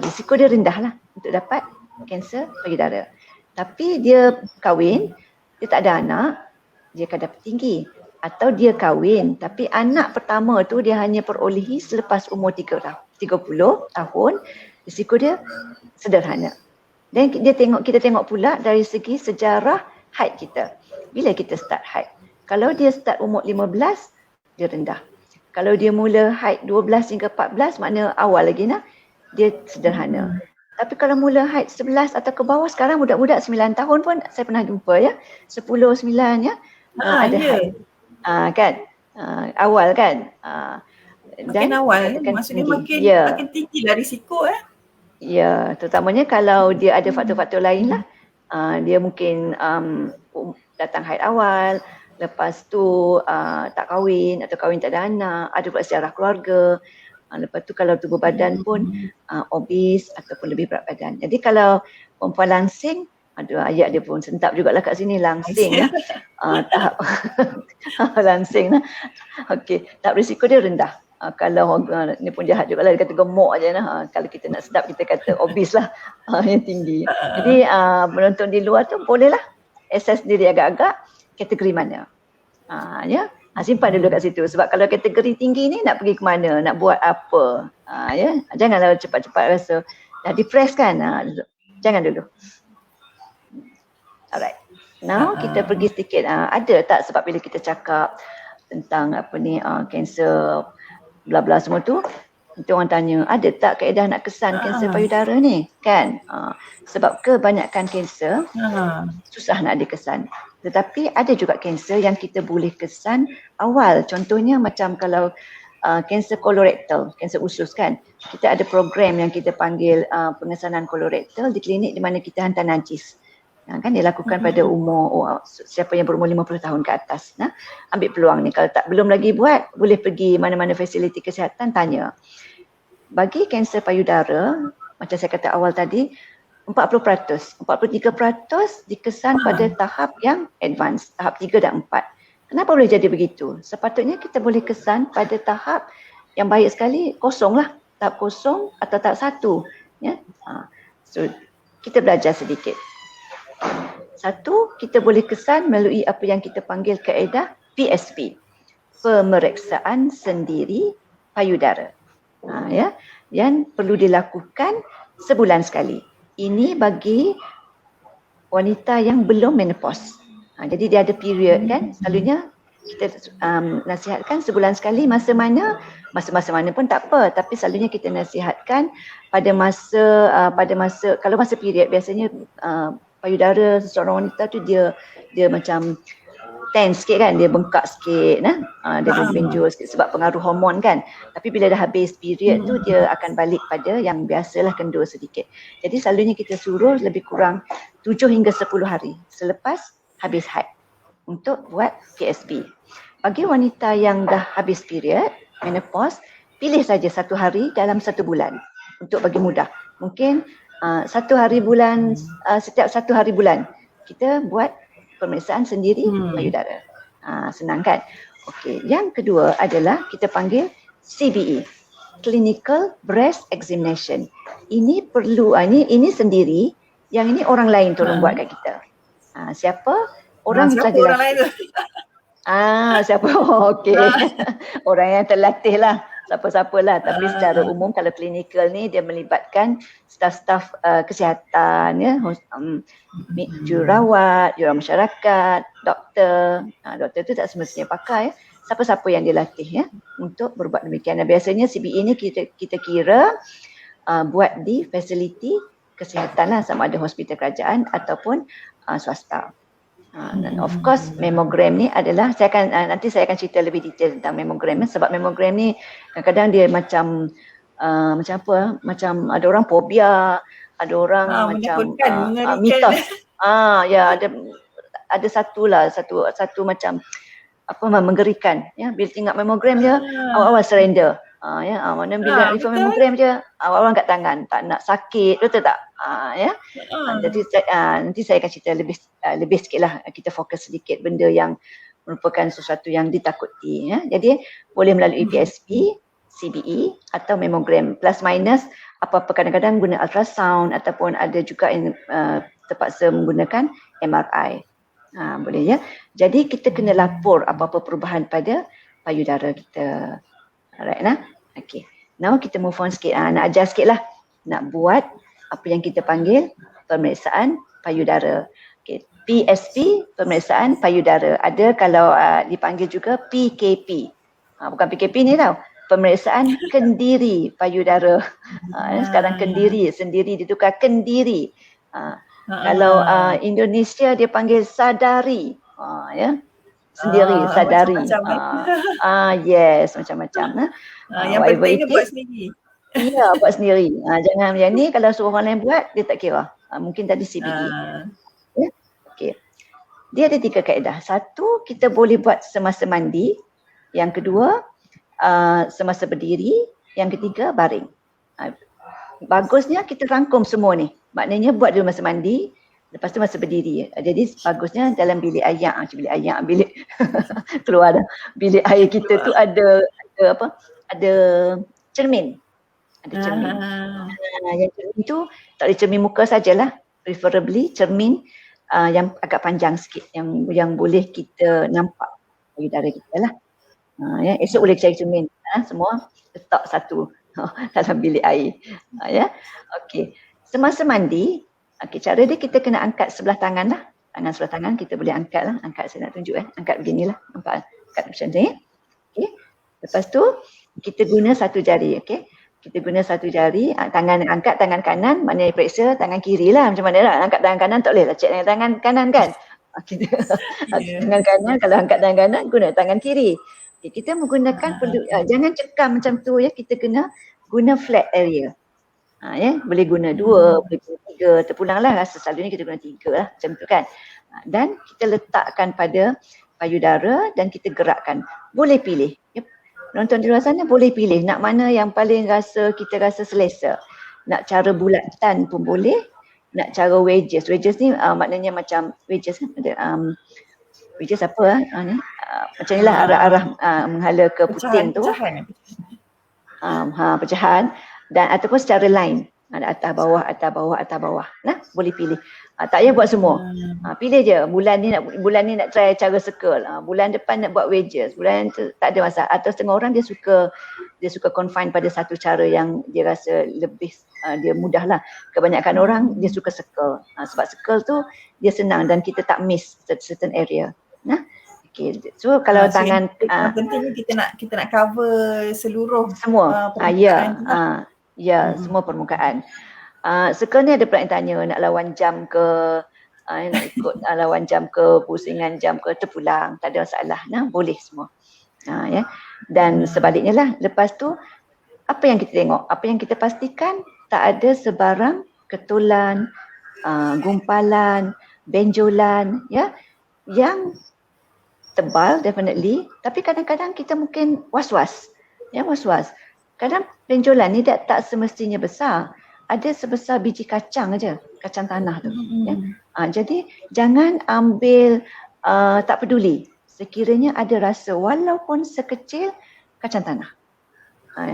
Risiko dia rendah lah untuk dapat kanser payudara. Tapi dia kahwin, dia tak ada anak, dia akan dapat tinggi. Atau dia kahwin tapi anak pertama tu dia hanya perolehi selepas umur 30 tahun, risiko dia sederhana. Dan kita tengok pula dari segi sejarah haid kita. Bila kita start haid? Kalau dia start umur 15, dia rendah. Kalau dia mula haid 12 hingga 14, makna awal lagi nah, dia sederhana. Tapi kalau mula haid 11 atau ke bawah, sekarang budak-budak 9 tahun pun saya pernah jumpa ya. 10, 9 ya, ada haid. Kan awal kan. Makin Dan awal, dikatakan maksudnya tinggi. makin tinggilah risiko Ya, terutamanya kalau dia ada faktor-faktor lain lah. Dia mungkin datang haid awal, lepas tu tak kahwin atau kahwin tak ada anak, ada pula sejarah keluarga. Lepas tu kalau tubuh badan pun obes ataupun lebih berat badan. Jadi kalau perempuan langsing, ayat dia pun sentap jugalah kat sini, langsing lah. Tahap langsing lah. Okey, tahap risiko dia rendah. Kalau ni pun jahat juga lah, dia kata gemuk aja lah. Kalau kita nak sedap kita kata obes lah, yang tinggi. Jadi penonton di luar tu bolehlah assess diri agak-agak kategori mana. Ya, simpan dulu kat situ. Sebab kalau kategori tinggi ni nak pergi ke mana, nak buat apa. Ya, janganlah cepat-cepat rasa dah depressed kan. Jangan dulu. Alright. Now kita pergi sedikit, ada tak sebab bila kita cakap tentang apa ni kanser bla bla semua tu, orang tanya ada tak kaedah nak kesan kanser payudara ni kan. Sebab kebanyakan kanser susah nak dikesan. Tetapi ada juga kanser yang kita boleh kesan awal. Contohnya macam kalau kanser kolorektal, kanser usus kan. Kita ada program yang kita panggil pengesanan kolorektal di klinik di mana kita hantar najis. Kan dilakukan pada umur siapa yang berumur 50 tahun ke atas. Ambil peluang ni. Kalau belum lagi buat, boleh pergi mana-mana fasiliti kesihatan tanya. Bagi kanser payudara, macam saya kata awal tadi, 40%, 43% dikesan pada tahap yang advance, tahap 3 dan 4. Kenapa boleh jadi begitu? Sepatutnya kita boleh kesan pada tahap yang baik sekali, kosong lah. Tahap kosong atau tahap 1. Ya? So, kita belajar sedikit. Satu, kita boleh kesan melalui apa yang kita panggil kaedah PSP, pemeriksaan sendiri payudara. Ya, yang perlu dilakukan sebulan sekali. Ini bagi wanita yang belum menopause. Jadi dia ada period kan, selalunya kita nasihatkan sebulan sekali. Masa mana pun tak apa, tapi selalunya kita nasihatkan pada masa kalau masa period biasanya payudara seseorang wanita tu dia macam tense sikit kan, dia bengkak sikit, dia benjol sikit sebab pengaruh hormon kan. Tapi bila dah habis period tu dia akan balik pada yang biasalah, kendur sedikit. Jadi selalunya kita suruh lebih kurang 7 hingga 10 hari selepas habis haid untuk buat PSP. Bagi wanita yang dah habis period, menopause, pilih saja 1 hari dalam 1 bulan untuk bagi mudah. Mungkin 1 hari bulan, setiap 1 hari bulan kita buat pemeriksaan sendiri payudara. Senang kan? Okey, yang kedua adalah kita panggil CBE, Clinical Breast Examination. Ini perlu, ini sendiri, yang ini orang lain tolong buat kat kita. Siapa? Orang yang telah dilatih. Orang lain tu? Siapa? Okey. Orang yang terlatih lah. Siapa-siapa lah, tapi secara umum kalau klinikal ni dia melibatkan staf-staf kesihatan, ya, jururawat, jururawat masyarakat, doktor. Doktor tu tak semestinya pakai, siapa-siapa yang dilatih ya untuk berbuat demikian. Dan biasanya CBE ni kita kira buat di fasiliti kesihatan lah, sama ada hospital kerajaan ataupun swasta. Dan of course mammogram ni adalah nanti saya akan cerita lebih detail tentang mammogram, sebab mammogram ni kadang-kadang dia macam macam ada orang fobia, ada orang macam mitos. Ya, ada satu macam menggerikan ya. Bila tengok mammogram dia awal-awal surrender. Mana bila info mammogram je awal-awal angkat tangan, tak nak sakit, betul tak? Jadi nanti saya akan cerita lebih sikitlah, kita fokus sedikit benda yang merupakan sesuatu yang ditakuti ya. Jadi boleh melalui PSP, CBE atau mammogram, plus minus apa-apa, kadang-kadang guna ultrasound ataupun ada juga yang terpaksa menggunakan MRI. Boleh ya. Jadi kita kena lapor apa-apa perubahan pada payudara kita. Alright nah. Okay. Now kita move on sikit. Nak ajar sikit lah. Nak buat apa yang kita panggil pemeriksaan payudara. Okay. PSP, pemeriksaan payudara. Ada kalau dipanggil juga PKP. Bukan PKP ni tau. Pemeriksaan kendiri payudara. Sekarang kendiri, sendiri ditukar kendiri. Kalau Indonesia dia panggil sadari. Ya. sendiri, sadari. Macam-macam. Yes, macam-macam. Yang Whatever pentingnya it buat is, sendiri. iya, buat sendiri. Jangan yang ni kalau suruh orang lain buat, dia tak kira. Mungkin tadi CBD. Ya? Okay. Dia ada 3 kaedah. Satu, kita boleh buat semasa mandi. Yang kedua, semasa berdiri. Yang ketiga, baring. Bagusnya kita rangkum semua ni. Maknanya buat dulu masa mandi, lepas tu masa berdiri. Jadi bagusnya dalam bilik air, bilik keluar dah. Bilik air kita tu ada apa? Ada cermin. Ada cermin. Yang cermin tu tak boleh cermin muka sajalah. Preferably cermin yang agak panjang sikit, yang boleh kita nampak payudara kita lah. Ya, esok boleh cari cermin. Semua letak satu dalam bilik air. Ya, okey. Semasa mandi, cara dia kita kena angkat sebelah tangan lah. Tangan sebelah tangan kita boleh angkat lah. Angkat, saya nak tunjuk angkat beginilah. Nampak? Angkat macam ni. Okey. Lepas tu kita guna satu jari. Okey. Kita guna satu jari, tangan angkat tangan kanan, maknanya periksa tangan kiri lah. Macam mana lah, angkat tangan kanan tak boleh lah, check dengan tangan kanan kan. Tangan kanan, kalau angkat tangan kanan, guna tangan kiri. Okay, kita menggunakan, jangan cekam macam tu ya, kita kena guna flat area. Ya, boleh guna 2, boleh guna 3, terpulang lah, selalunya kita guna 3 lah, macam tu kan. Dan kita letakkan pada payudara dan kita gerakkan. Boleh pilih. Ya. Penonton di luar sana boleh pilih nak mana yang paling kita rasa selesa. Nak cara bulatan pun boleh, nak cara wedges. Wedges ni maknanya macam wedges kan ada wedges apa ni? Macam inilah arah-arah menghala ke puting tu. Pecahan dan ataupun secara line. Ada atas bawah, atas bawah, atas bawah. Nah, boleh pilih. Tak payah buat semua. Pilih je. Bulan ni nak try cara circle. Bulan depan nak buat wedges. Bulan tu tak ada masalah. Atau setengah orang dia suka confine pada satu cara yang dia rasa lebih dia mudah lah. Kebanyakan orang dia suka circle. Sebab circle tu dia senang dan kita tak miss certain area. Nah. Okay. So kalau tangan pentingnya kita nak cover seluruh semua. Ya, semua permukaan. Sekarang ni ada pula yang tanya nak lawan jam ke, nak ikut lawan jam ke, pusingan jam ke, terpulang, tak ada masalah. Nah, boleh semua. Ya. Dan sebaliknya lah, lepas tu apa yang kita tengok, apa yang kita pastikan tak ada sebarang ketulan, gumpalan, benjolan, ya, yang tebal definitely, tapi kadang-kadang kita mungkin was-was. Ya, was-was. Kadang benjolan ni tak semestinya besar. Ada sebesar biji kacang aja, kacang tanah tu. Ya. Jadi jangan ambil tak peduli. Sekiranya ada rasa walaupun sekecil kacang tanah.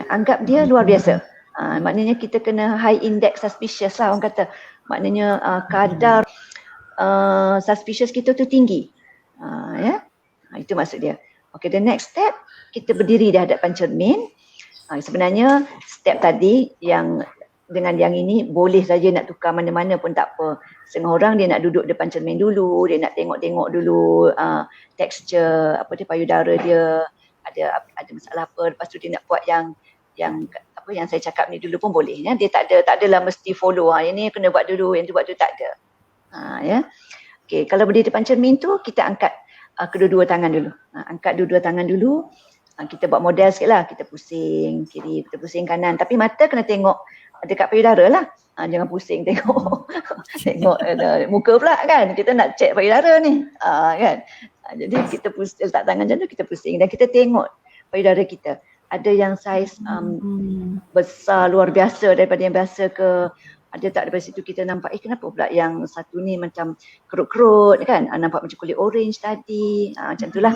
Anggap dia luar biasa. Maknanya kita kena high index suspicious lah orang kata. Maknanya kadar suspicious kita tu tinggi. Ya. Itu maksud dia. Okay, the next step, kita berdiri di hadapan cermin. Sebenarnya step tadi yang dengan yang ini boleh saja nak tukar mana-mana pun tak apa. Setengah orang dia nak duduk depan cermin dulu, dia nak tengok-tengok dulu tekstur apa dia payudara dia, ada masalah apa, lepas tu dia nak buat yang apa yang saya cakap ni dulu pun boleh ya. Dia tak adalah mesti follow yang ni kena buat dulu, yang tu buat dulu, tak ada. Ya. Okey, kalau berdiri depan cermin tu kita angkat kedua-dua tangan dulu. Angkat dua-dua tangan dulu. Kita buat model sikit lah. Kita pusing kiri, kita pusing kanan. Tapi mata kena tengok dekat payudara lah. Jangan pusing tengok. Tengok muka pula kan. Kita nak check payudara ni. Kan. Jadi kita letak tangan macam tu, kita pusing. Dan kita tengok payudara kita. Ada yang saiz besar luar biasa daripada yang biasa ke. Ada tak daripada situ kita nampak kenapa pula yang satu ni macam kerut-kerut kan, nampak macam kulit orange tadi, macam itulah.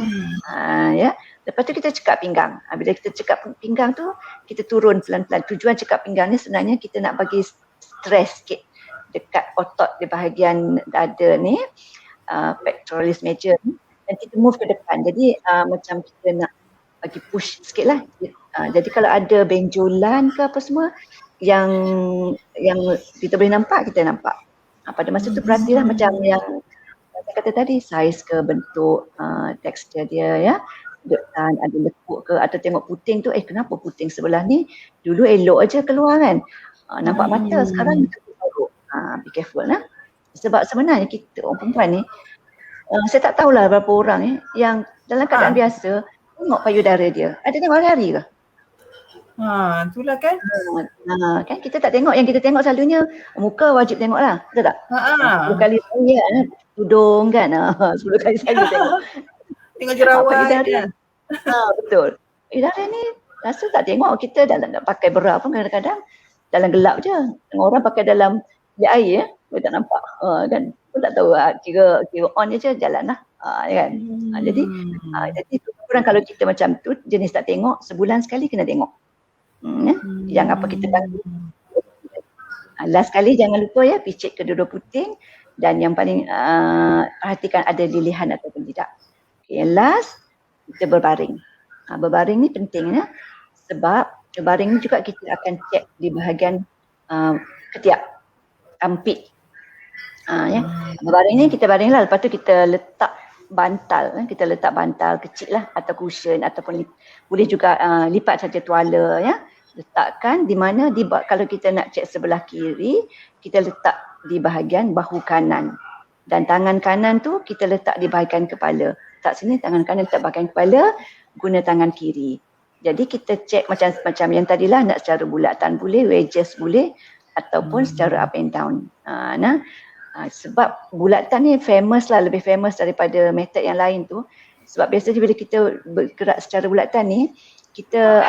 Ya. Lepas tu kita cekap pinggang. Bila kita cekap pinggang tu kita turun pelan-pelan. Tujuan cekap pinggang ni sebenarnya kita nak bagi stres sikit dekat otot di bahagian dada ni, pectoralis major ni, dan kita move ke depan. Jadi macam kita nak bagi push sikit lah. Jadi kalau ada benjolan ke apa semua yang kita boleh nampak, kita nampak. Pada masa tu perhatilah macam yang saya kata tadi, saiz ke, bentuk, tekstur dia ya. Ada lekuk ke, atau tengok puting tu, kenapa puting sebelah ni dulu elok aja keluar kan. Nampak mata, sekarang baru. Be careful lah. Sebab sebenarnya kita orang perempuan ni, saya tak tahulah berapa orang yang dalam keadaan biasa, tengok payudara dia. Ada tengok hari-hari ke? Itulah kan. Kan kita tak tengok, yang kita tengok selalunya muka wajib tengok lah, betul tak? 10 kali sehari kan, tudung kan, 10 kali sehari tengok. Tengok jerawat kan. Betul. Payudara ni rasa tak tengok, kita dalam nak pakai bra pun kadang-kadang dalam gelap je. Tengok orang pakai dalam bilik air, kita tak nampak kan. Pun tak tahu kira on je jalan lah. Kan. Jadi kurang kalau kita macam tu, jenis tak tengok, sebulan sekali kena tengok. Yang apa kita bantu. Last sekali jangan lupa ya, picit kedua-dua puting dan yang paling perhatikan ada lilihan ataupun tidak. Okay, last kita berbaring. Berbaring ni penting ya, sebab berbaring ni juga kita akan cek di bahagian ketiak, armpit. Ya. Berbaring ni kita baring lah, lepas tu kita letak bantal, kita letak bantal kecil lah atau cushion ataupun boleh juga lipat saja tuala ya. Letakkan di mana kalau kita nak cek sebelah kiri, kita letak di bahagian bahu kanan. Dan tangan kanan tu kita letak di bahagian kepala. Tak sini tangan kanan letak bahagian kepala, guna tangan kiri. Jadi kita cek macam yang tadilah, nak secara bulatan boleh, wedges boleh ataupun secara up and down. Sebab bulatan ni famous lah, lebih famous daripada method yang lain tu. Sebab biasanya bila kita bergerak secara bulatan ni, kita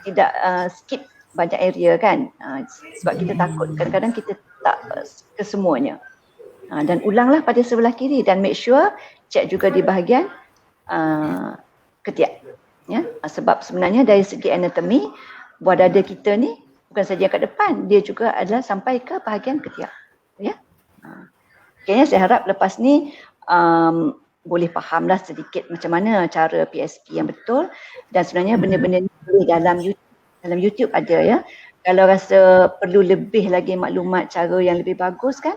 tidak skip banyak area kan. Sebab kita takut, kadang-kadang kita tak ke semuanya. Dan ulanglah pada sebelah kiri dan make sure cek juga di bahagian ketiak. Ya? Sebab sebenarnya dari segi anatomi, buah dada kita ni bukan saja kat depan, dia juga adalah sampai ke bahagian ketiak. Ya? Kayaknya saya harap lepas ni boleh fahamlah sedikit macam mana cara PSP yang betul, dan sebenarnya benda-benda ni boleh dalam YouTube ada ya. Kalau rasa perlu lebih lagi maklumat cara yang lebih bagus kan,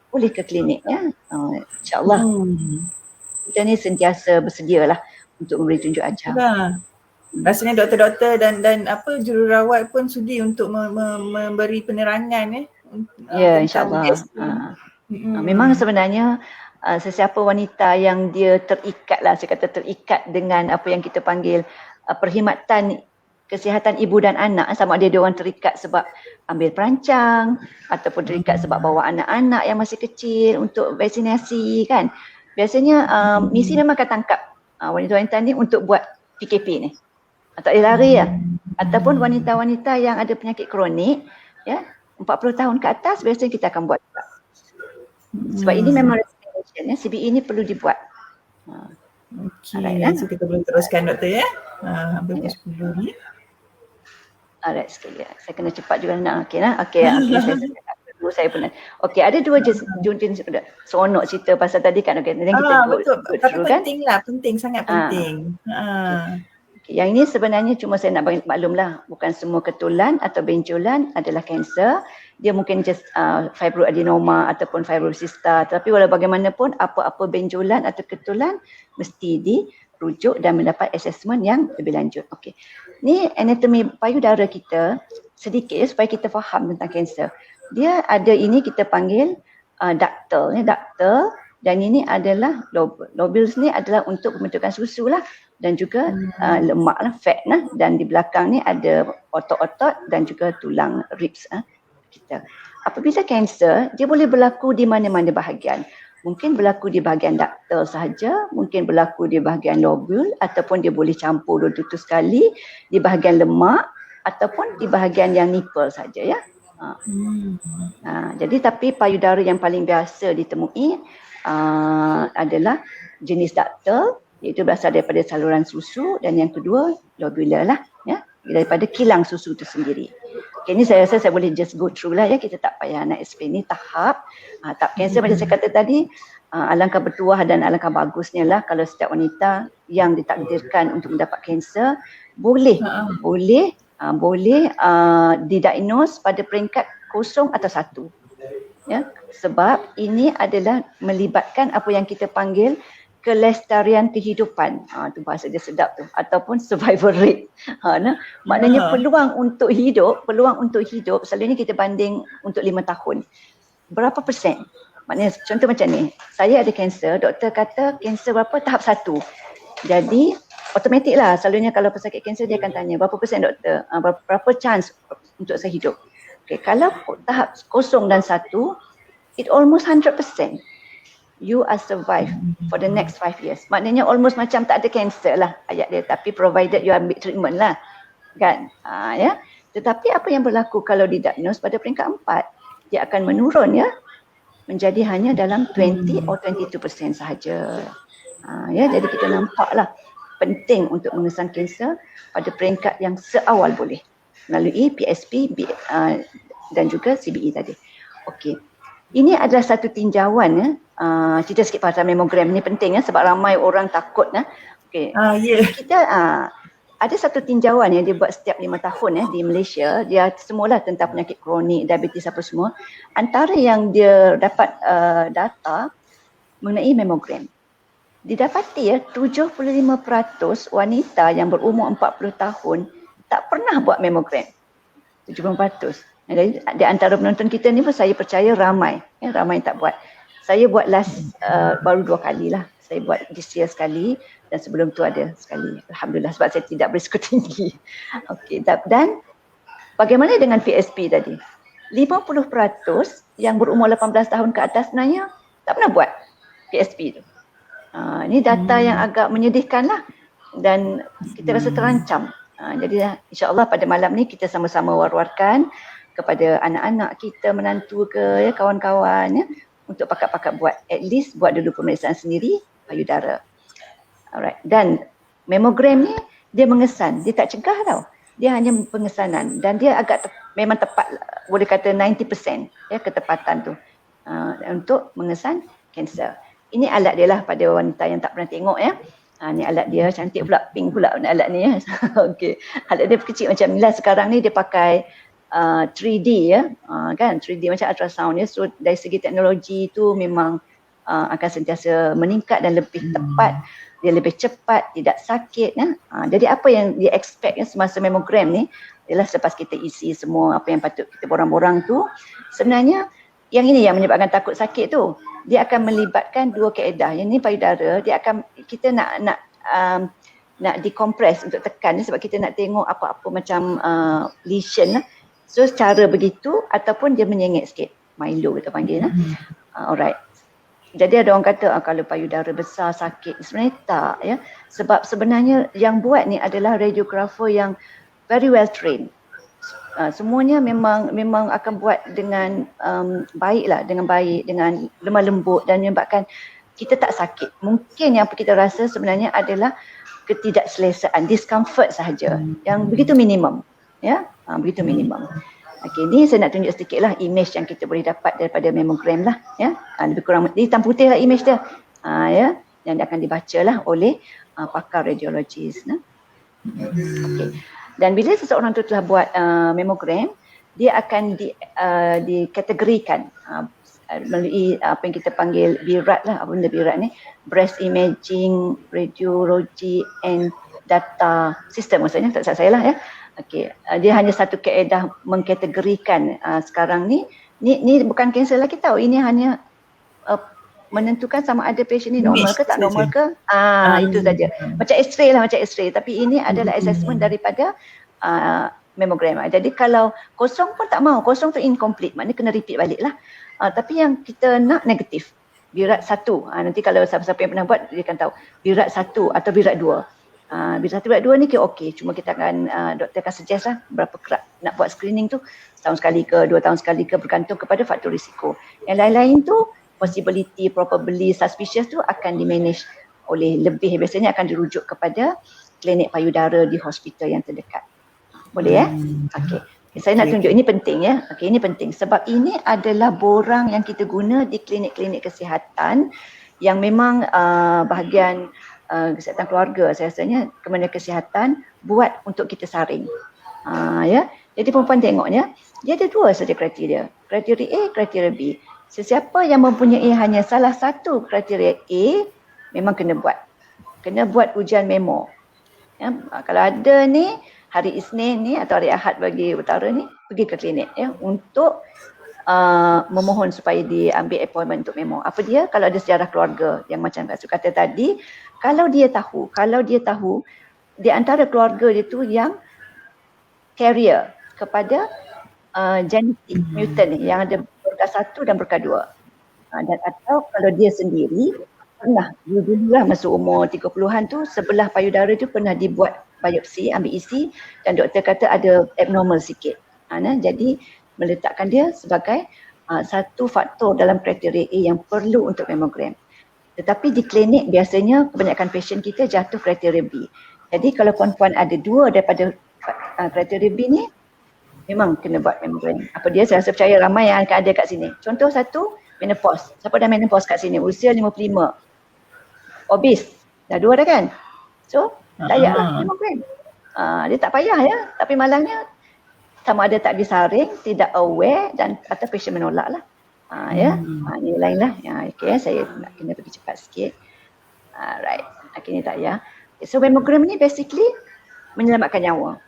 boleh ke klinik ya. InsyaAllah kita ni sentiasa bersedia lah untuk memberi tunjuk ajar. Rasanya doktor-doktor dan jururawat pun sudi untuk memberi penerangan ya, insyaAllah. Memang sebenarnya sesiapa wanita yang dia terikat lah, saya kata terikat dengan apa yang kita panggil perkhidmatan kesihatan ibu dan anak, sama ada dia orang terikat sebab ambil perancang ataupun terikat sebab bawa anak-anak yang masih kecil untuk vaksinasi kan. Biasanya misi memang akan tangkap wanita-wanita ni untuk buat PKP ni. Tak boleh lari lah. Ataupun wanita-wanita yang ada penyakit kronik ya, 40 tahun ke atas biasanya kita akan buat juga. Sebab ini memang recommendation ya, CBE ni perlu dibuat. Okey, so kita boleh teruskan doktor ya. Hampir 10 ni. Alright, sekali. Saya kena cepat juga nak. Okey lah. Okey, saya pernah. Okey, ada dua jenis seronok cerita pasal tadi kan. Okey, nanti kita betul. Tapi kan? Penting lah, penting, sangat penting. Okay. Yang ini sebenarnya cuma saya nak bagi maklum lah, bukan semua ketulan atau benjolan adalah kanser. Dia mungkin just fibroadenoma ataupun fibrocista, tapi walau bagaimanapun apa-apa benjolan atau ketulan mesti dirujuk dan mendapat assessment yang lebih lanjut. Okey. Ni anatomi payudara kita sedikit supaya kita faham tentang kanser. Dia ada ini kita panggil ductal, ductal, dan ini adalah lobules ni adalah untuk pembentukan susu lah, dan juga lemak lah, fat lah, dan di belakang ni ada otot-otot dan juga tulang ribs kita. Apabila kanser, dia boleh berlaku di mana-mana bahagian. Mungkin berlaku di bahagian ductal sahaja, mungkin berlaku di bahagian lobule, ataupun dia boleh campur dua-dua sekali di bahagian lemak ataupun di bahagian yang nipple saja ya. Jadi tapi payudara yang paling biasa ditemui adalah jenis ductal, iaitu berasal daripada saluran susu, dan yang kedua lobular lah ya, daripada kilang susu itu sendiri. Okay, ini saya rasa saya boleh just go through lah ya, kita tak payah nak explain ni tahap. Tahap kanser macam saya kata tadi, alangkah bertuah dan alangkah bagusnya lah kalau setiap wanita yang ditakdirkan untuk mendapat kanser boleh didiagnose pada peringkat 0 atau 1. Ya, sebab ini adalah melibatkan apa yang kita panggil kelestarian kehidupan. Tu bahasa dia sedap tu, ataupun survival rate. Maknanya peluang untuk hidup selalunya kita banding untuk 5 tahun. Berapa persen? Maknanya contoh macam ni, saya ada kanser, doktor kata kanser berapa tahap 1. Jadi automatik lah, selalunya kalau pesakit kanser dia akan tanya berapa persen doktor, berapa chance untuk saya hidup. Okay, kalau tahap 0 dan 1, it almost 100%. You are survive for the next 5 years. Maknanya almost macam tak ada kanser lah ayat dia, tapi provided you ambil treatment lah. Kan? Ya. Tetapi apa yang berlaku kalau didiagnose pada peringkat 4, dia akan menurun ya, menjadi hanya dalam 20 atau 22% sahaja. Ya, jadi kita nampaklah penting untuk mengesan kanser pada peringkat yang seawal boleh melalui PSP dan juga CBE tadi. Okey. Ini adalah satu tinjauan ya. Cerita sikit pasal memogram ni penting ya, sebab ramai orang takut ya. Okey. Kita ada satu tinjauan yang dia buat setiap 5 tahun ya di Malaysia. Dia semualah tentang penyakit kronik, diabetes apa semua. Antara yang dia dapat data mengenai memogram. Didapati ya 75% wanita yang berumur 40 tahun tak pernah buat memogram. 70%. Jadi di antara penonton kita ni pun saya percaya ramai ya, ramai yang tak buat. Saya buat baru 2 kali lah. Saya buat this year sekali dan sebelum tu ada sekali. Alhamdulillah, sebab saya tidak berisiko tinggi. Okey, dan bagaimana dengan PSP tadi? 50% yang berumur 18 tahun ke atas sebenarnya tak pernah buat PSP tu. Ini data yang agak menyedihkan lah, dan kita rasa terancam. Jadi insyaAllah pada malam ni kita sama-sama war-warkan kepada anak-anak kita, menantu ke ya, kawan-kawan ya, untuk pakat-pakat buat, at least buat dulu pemeriksaan sendiri payudara. Alright. Dan memogram ni dia mengesan, dia tak cegah tau. Dia hanya pengesanan dan dia agak memang tepat, boleh kata 90% ya ketepatan tu untuk mengesan kanser. Ini alat dia lah pada wanita yang tak pernah tengok ya. Ni alat dia, cantik pula, pink pula alat ni ya. Okey. Alat dia kecil macam ni lah. Sekarang ni dia pakai 3D ya. Kan 3D macam ultrasound ya. So dari segi teknologi tu memang akan sentiasa meningkat dan lebih tepat. Dia lebih cepat, tidak sakit ya. Jadi apa yang dia expect ya semasa memogram ni ialah selepas kita isi semua apa yang patut kita borang-borang tu, sebenarnya yang ini yang menyebabkan takut sakit tu. Dia akan melibatkan 2 kaedah. Yang ni payudara, dia akan kita nak dikompres untuk tekan ni, sebab kita nak tengok apa-apa macam lesion lah. So cara begitu ataupun dia menyengit sikit. Milo kita panggil lah. Alright. Jadi ada orang kata kalau payudara besar sakit. Sebenarnya tak ya. Sebab sebenarnya yang buat ni adalah radiografer yang very well trained. Semuanya memang akan buat dengan baiklah, dengan baik, dengan lemah lembut dan menyebabkan kita tak sakit. Mungkin yang kita rasa sebenarnya adalah ketidakselesaan, discomfort sahaja yang begitu minimum ya, begitu minimum. Okey, ni saya nak tunjuk sedikit lah image yang kita boleh dapat daripada memogram lah ya. Lebih kurang di hitam putih lah image dia. Ya, yang akan dibaca lah oleh pakar radiologis nah. Okey. Dan bila seseorang tu telah buat memogram, dia akan dikategorikan melalui apa yang kita panggil BIRAT lah. Apa benda BIRAT ni? Breast Imaging Radiology and Data System maksudnya, tak salah saya lah ya. Okey, dia hanya satu kaedah mengkategorikan sekarang ni bukan kanser lagi tahu. Ini hanya menentukan sama ada patient ni normal ke tak normal ke. Itu saja. Macam X-ray lah, macam X-ray. Tapi ini adalah assessment daripada memogram. Jadi kalau kosong pun tak mau, kosong tu incomplete, maknanya kena repeat balik lah. Tapi yang kita nak negatif, birat 1. Nanti kalau siapa-siapa yang pernah buat dia akan tahu birat 1 atau birat 2. Birat 1, birat 2 ni okey. Cuma kita akan doktor akan suggest lah berapa kerap nak buat screening tu, setahun sekali ke 2 tahun sekali ke, bergantung kepada faktor risiko. Yang lain-lain tu possibility, probably, suspicious tu akan dimanage oleh lebih, biasanya akan dirujuk kepada klinik payudara di hospital yang terdekat. Boleh ya? Okey. Saya nak tunjuk ini penting ya. Okey, ini penting sebab ini adalah borang yang kita guna di klinik-klinik kesihatan yang memang bahagian kesihatan keluarga, saya rasanya Kementerian Kesihatan buat untuk kita saring. Ya. Jadi perempuan tengoknya, dia ada 2 saja kriteria. Kriteria A, kriteria B. Sesiapa yang mempunyai hanya salah satu kriteria A, memang kena buat. Kena buat ujian memo. Ya, kalau ada ni, hari Isnin ni atau hari Ahad bagi utara ni, pergi ke klinik ya untuk memohon supaya diambil appointment untuk memo. Apa dia? Kalau ada sejarah keluarga yang macam Kak Su kata tadi, kalau dia tahu di antara keluarga dia tu yang carrier kepada genetik mutant yang ada BRCA1 dan BRCA2. Dan atau kalau dia sendiri pernah dulu masuk umur 30-an tu sebelah payudara tu pernah dibuat biopsi, ambil isi dan doktor kata ada abnormal sikit. Jadi meletakkan dia sebagai satu faktor dalam kriteria A yang perlu untuk mammogram. Tetapi di klinik biasanya kebanyakan pasien kita jatuh kriteria B. Jadi kalau puan-puan ada dua daripada kriteria B ni, memang kena buat mammogram. Apa dia? Saya rasa percaya ramai yang akan ada kat sini. Contoh satu, menopause. Siapa dah menopause kat sini? Usia 55. Obese. Dah dua dah kan? So, layaklah mammogram. Dia tak payah ya. Tapi malangnya sama ada tak disaring, tidak aware dan atau patient menolak lah. Ini lain lah. Okay, saya nak kena pergi cepat sikit. Right. Okay, ni tak ya. So mammogram ni basically menyelamatkan nyawa.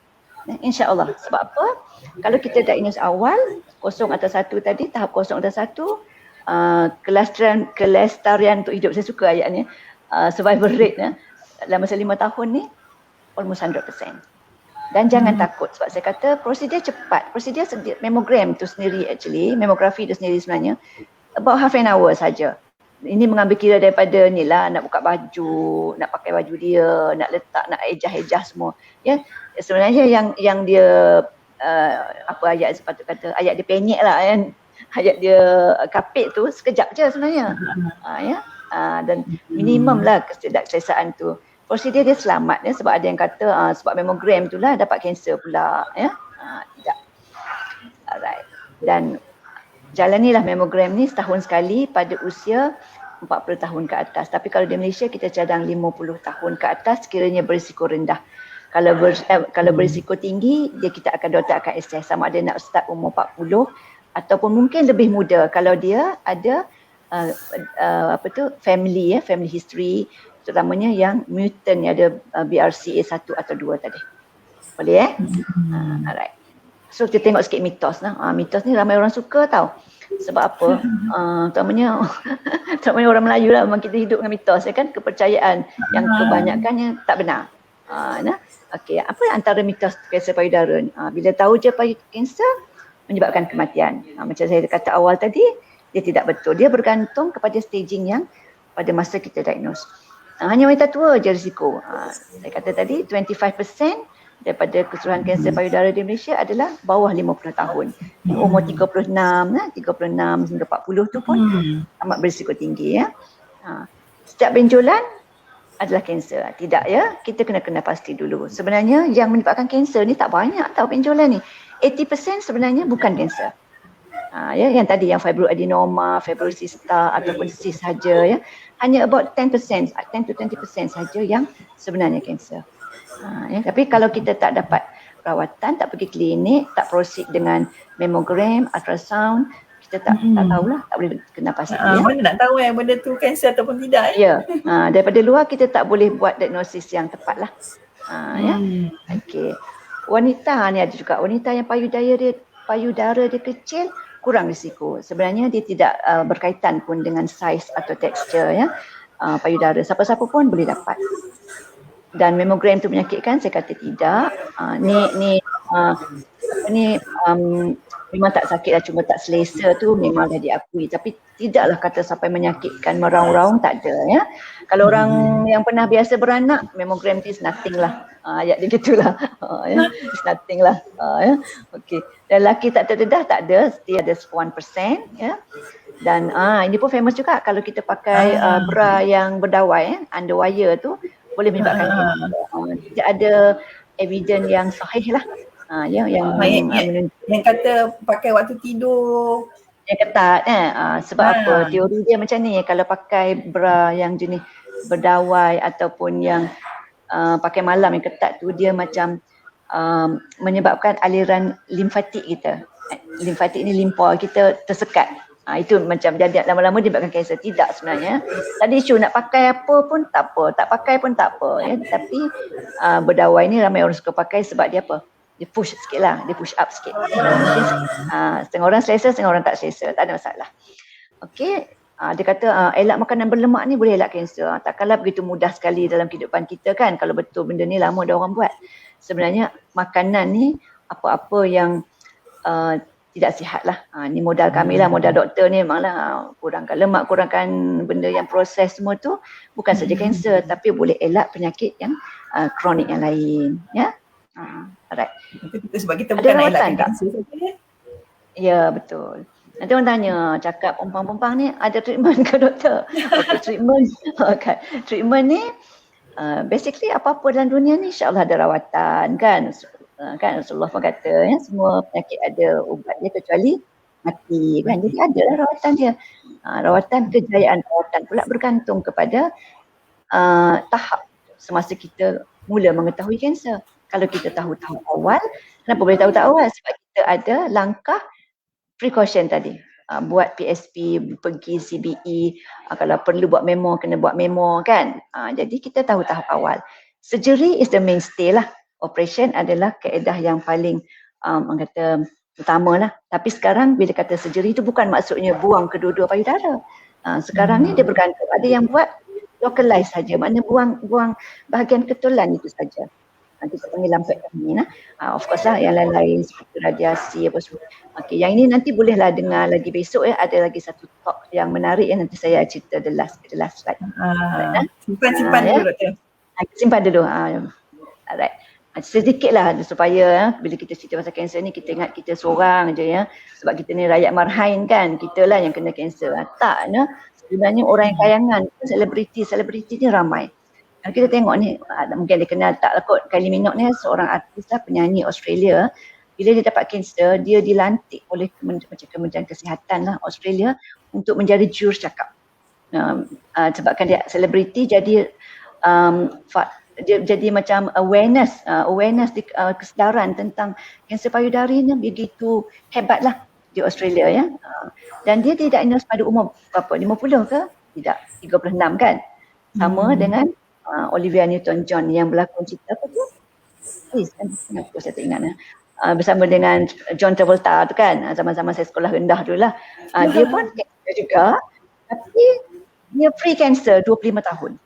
InsyaAllah. Sebab apa? Kalau kita diagnose awal, 0 atau 1 tadi, tahap 0 atau 1, kelestarian untuk hidup, saya suka ayat ni, survival rate dalam masa 5 tahun ni, almost 100%. Dan jangan takut sebab saya kata prosedur cepat. Prosedur mammogram tu sendiri actually, mammografi tu sendiri sebenarnya about half an hour saja. Ini mengambil kira daripada ni lah, nak buka baju, nak pakai baju dia, nak letak, nak ejah-ejah semua. Ya, sebenarnya yang dia apa ayat sepatut kata, ayat dia penyek lah kan. Ayat dia kapit tu sekejap je sebenarnya. Dan minimum lah keselesaan tu. Prosedur dia selamat ya, sebab ada yang kata sebab mammogram tu lah dapat kanser pula ya. Tidak. Alright. Dan jalanilah mammogram ni setahun sekali pada usia 40 tahun ke atas. Tapi kalau di Malaysia kita cadang 50 tahun ke atas sekiranya berisiko rendah. Kalau berisiko tinggi, doktor akan assess sama ada nak start umur 40 ataupun mungkin lebih muda kalau dia ada family history, terutamanya yang mutant yang ada BRCA1 atau 2 tadi. Boleh alright. So kita tengok sikit mitos lah. Mitos ni ramai orang suka tau. Sebab apa? Terutamanya orang Melayu lah, memang kita hidup dengan mitos ya kan, kepercayaan yang kebanyakannya tak benar. Okey, apa antara mitos kanser payudara ni? Bila tahu je kanser menyebabkan kematian. Macam saya kata awal tadi, dia tidak betul. Dia bergantung kepada staging yang pada masa kita diagnose. Hanya wanita tua je risiko. Saya kata tadi 25% daripada keseluruhan kanser payudara di Malaysia adalah bawah 50 tahun. Umur 36 hingga 40 tu pun amat berisiko tinggi ya. Setiap benjolan adalah kanser. Tidak ya, kita kena pasti dulu. Sebenarnya yang menyebabkan kanser ni tak banyak tau benjolan ni. 80% sebenarnya bukan kanser. Yang tadi yang fibroadenoma, fibrocystis ataupun cyst saja ya. Hanya about 10 to 20% saja yang sebenarnya kanser. Tapi kalau kita tak dapat perawatan, tak pergi klinik, tak proceed dengan mammogram, ultrasound, kita tak tahulah, tak boleh kena pasti. Mana nak tahu benda tu kanser ataupun tidak. Ya, daripada luar kita tak boleh buat diagnosis yang tepat lah. Okey. Wanita ni ada juga, wanita yang payudara dia kecil, kurang risiko. Sebenarnya dia tidak berkaitan pun dengan size atau tekstur ya. Payudara siapa-siapa pun boleh dapat. Dan mammogram tu menyakitkan? Saya kata tidak. Memang tak sakit lah, cuma tak selesa tu memang dah diakui. Tapi tidaklah kata sampai menyakitkan, meraung-raung, tak ada ya. Kalau orang yang pernah biasa beranak, mammogram is nothing lah. Ayat dia gitulah. It's nothing lah. Okay. Dan lelaki tak terdedah, tak ada. Dia ada 1% ya. Dan ini pun famous juga kalau kita pakai bra yang berdawai, underwire tu, boleh menyebabkan tidak ada evidence yang sahih lah. Yang kata pakai waktu tidur yang ketat sebab apa? Teori dia macam ni, kalau pakai bra yang jenis berdawai ataupun yang pakai malam yang ketat tu, dia macam menyebabkan aliran limfatik kita. Limfatik ni limpa kita tersekat. Itu macam jadi lama-lama dia menyebabkan kanser. Tidak sebenarnya. Tadi isu nak pakai apa pun tak apa, tak pakai pun tak apa ya. Tapi berdawai ni ramai orang suka pakai sebab dia apa? dia push sikit lah, dia push up sikit. Mungkin setengah orang selesa, setengah orang tak selesa, tak ada masalah. Okey, dia kata elak makanan berlemak ni boleh elak kanser. Takkanlah begitu mudah sekali dalam kehidupan kita kan, kalau betul benda ni lama dah orang buat. Sebenarnya makanan ni apa-apa yang tidak sihat lah. Ni modal kami lah, modal doktor ni memanglah kurangkan lemak, kurangkan benda yang proses semua tu. Bukan saja kanser, tapi boleh elak penyakit yang kronik yang lain. Ya. Alright. Sebab kita bukan nak elakkan kanser saja. Ya, betul. Nanti orang tanya, cakap pompang-pompang ni ada treatment ke doktor? Okay, treatment. Okay. Treatment ni basically apa-apa dalam dunia ni insya-Allah ada rawatan kan. Kan Rasulullah pun kata ya, semua penyakit ada ubat dia kecuali mati kan. Jadi ada lah rawatan dia. Rawatan, kejayaan rawatan pula bergantung kepada tahap semasa kita mula mengetahui kanser. Kalau kita tahu tahap awal, kenapa boleh tahu tahap awal? Sebab kita ada langkah precaution tadi. Buat PSP, pergi CBE, kalau perlu buat memo, kena buat memo kan. Jadi kita tahu tahap awal. Surgery is the mainstay lah. Operation adalah kaedah yang paling orang kata utama lah. Tapi sekarang bila kata surgery itu bukan maksudnya buang kedua-dua payudara. Sekarang ni dia bergantung. Ada yang buat localize saja, maknanya buang bahagian ketulan itu saja. Kita panggil lumpectomy lah. Of course lah yang lain-lain seperti radiasi apa semua. Okay, yang ini nanti bolehlah dengar lagi besok ya. Ada lagi satu talk yang menarik ya, nanti saya cerita the last slide. Simpan dulu doktor. Simpan dulu. Alright. Sedikit lah supaya bila kita cerita pasal kanser ni kita ingat kita seorang je ya. Sebab kita ni rakyat marhain kan, kita lah yang kena kanser. Tak, sebenarnya orang yang kayangan, selebriti ni ramai. Kita tengok ni, mungkin dia kenal tak lah kot, Kylie Minogue ni seorang artis lah, penyanyi Australia. Bila dia dapat kanser, dia dilantik oleh Kementerian Kesihatan lah Australia untuk menjadi jurucakap. Sebabkan dia selebriti, jadi dia jadi macam awareness di kesedaran tentang kanser payudara ni begitu hebat lah di Australia ya. Dan dia didiagnos pada umur berapa? 50 ke? Tidak, 36 kan? Sama dengan Olivia Newton-John yang berlakon cerita apa tu? Kenapa saya tak ingat bersama dengan John Travolta tu kan, zaman-zaman saya sekolah rendah dulu lah. Dia pun kanser juga, tapi dia free cancer 25 tahun.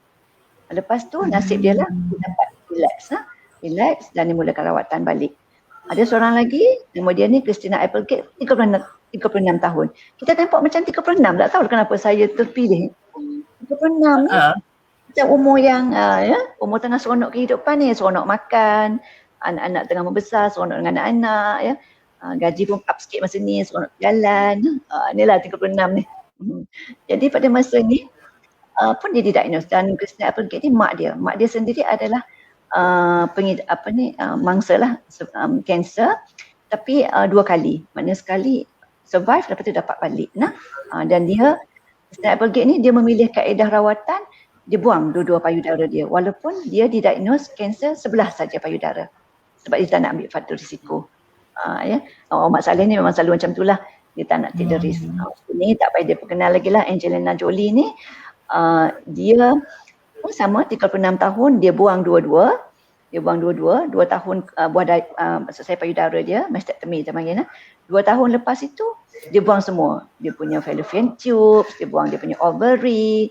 Lepas tu nasib dia lah, dia dapat relax dan dia mulakan rawatan balik. Ada seorang lagi, nama dia ni Christina Applegate, 36 tahun. Kita nampak macam 36, tak tahu kenapa saya terpilih. 36 ni macam umur yang umur tengah seronok kehidupan ni, seronok makan, anak-anak tengah membesar, seronok dengan anak-anak ya. Gaji pun up sikit masa ni, seronok jalan. Inilah 36 ni. Jadi pada masa ni pun dia didiagnos dan Christina Applegate ni mak dia sendiri adalah mangsa lah kanser, tapi 2 kali. Maknanya sekali survive, lepas tu dapat balik. Dan dia Christina Applegate ni dia memilih kaedah rawatan, dia buang dua-dua payudara dia walaupun dia didiagnos kanser sebelah saja payudara sebab dia tak nak ambil faktor risiko. Mak Saleh ni memang selalu macam itulah, dia tak nak take the risk. Ini tak payah dia perkenal lagi lah, Angelina Jolie ni dia pun sama 36 tahun dia buang dua-dua. 2 tahun selesai payudara dia, mastectomy kita panggil. 2 tahun lepas itu dia buang semua. Dia punya fallopian tubes, dia buang dia punya ovary.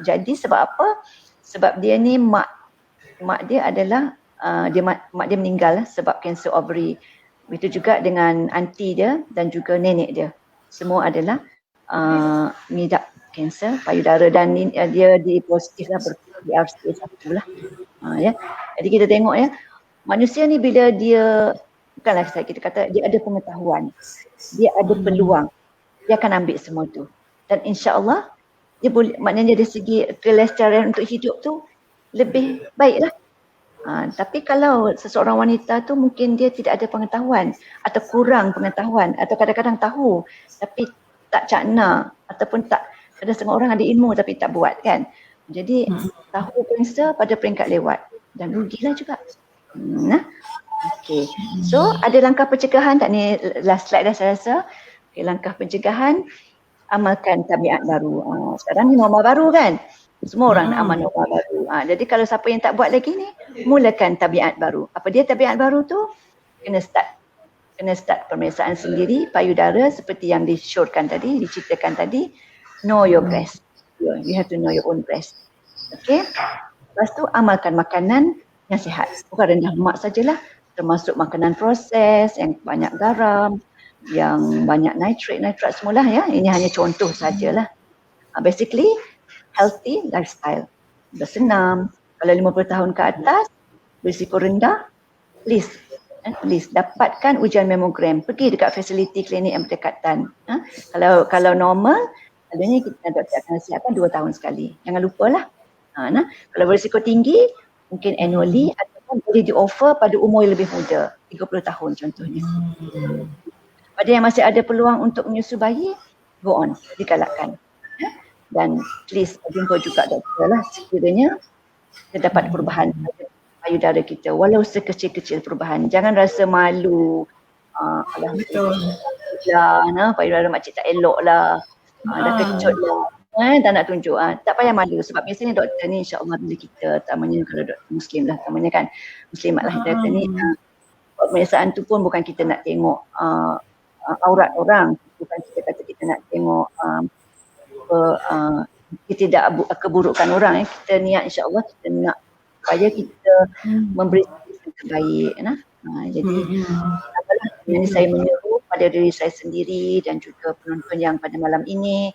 Jadi sebab apa? Sebab dia ni mak dia adalah mak dia meninggal sebab kanser ovary. Begitu juga dengan aunty dia dan juga nenek dia. Semua adalah mengidap kanser payudara dan dia positif lah BRCA 1 lah. Ya. Jadi kita tengok ya, manusia ni bila dia, bukanlah kita kata dia ada pengetahuan, dia ada peluang, dia akan ambil semua tu. Dan insya-Allah dia boleh, maknanya dari segi kelestarian untuk hidup tu lebih baik lah. Tapi kalau seseorang wanita tu mungkin dia tidak ada pengetahuan atau kurang pengetahuan atau kadang-kadang tahu tapi tak cakna ataupun tak, ada setengah orang ada ilmu tapi tak buat kan. Jadi tahu kanser pada peringkat lewat dan rugilah juga. Okay. So ada langkah pencegahan tak ni, last slide dah saya rasa. Okay, langkah pencegahan, amalkan tabiat baru. Sekarang ni norma baru kan. Semua orang nak amal normal baru. Jadi kalau siapa yang tak buat lagi ni, mulakan tabiat baru. Apa dia tabiat baru tu? Kena start pemeriksaan sendiri payudara seperti yang disyorkan tadi, diceritakan tadi. Know your breast. You have to know your own breast. Okay. Lepas tu amalkan makanan yang sihat. Bukan rendah lemak sajalah. Termasuk makanan proses yang banyak garam, yang banyak nitrat semualah ya. Ini hanya contoh sajalah. Basically healthy lifestyle. Bersenam. Kalau 50 tahun ke atas, berisiko rendah, please dapatkan ujian mamogram. Pergi dekat fasiliti klinik yang berdekatan. Kalau normal, selalunya kita doktor akan siapkan 2 tahun sekali. Jangan lupalah. Kalau berisiko tinggi, mungkin annually ataupun boleh di-offer pada umur yang lebih muda, 30 tahun contohnya. Pada yang masih ada peluang untuk menyusu bayi, go on, digalakkan. Dan please jumpa juga doktor lah sekiranya kita dapat perubahan payudara kita, walau sekecil-kecil perubahan. Jangan rasa malu. Betul. Payudara makcik tak elok lah. Dah kecut lah. Tak nak tunjuk. Tak payah malu sebab biasanya doktor ni insya-Allah bila kita, terutamanya kalau doktor Muslim lah, terutamanya kan Muslimat lah kita ni, pemeriksaan tu pun bukan kita nak tengok aurat orang, bukan kita kata kita nak tengok kita tidak keburukan orang. Kita niat insya-Allah kita nak supaya kita memberi yang terbaik. Jadi ini saya menyeru pada diri saya sendiri dan juga penonton yang pada malam ini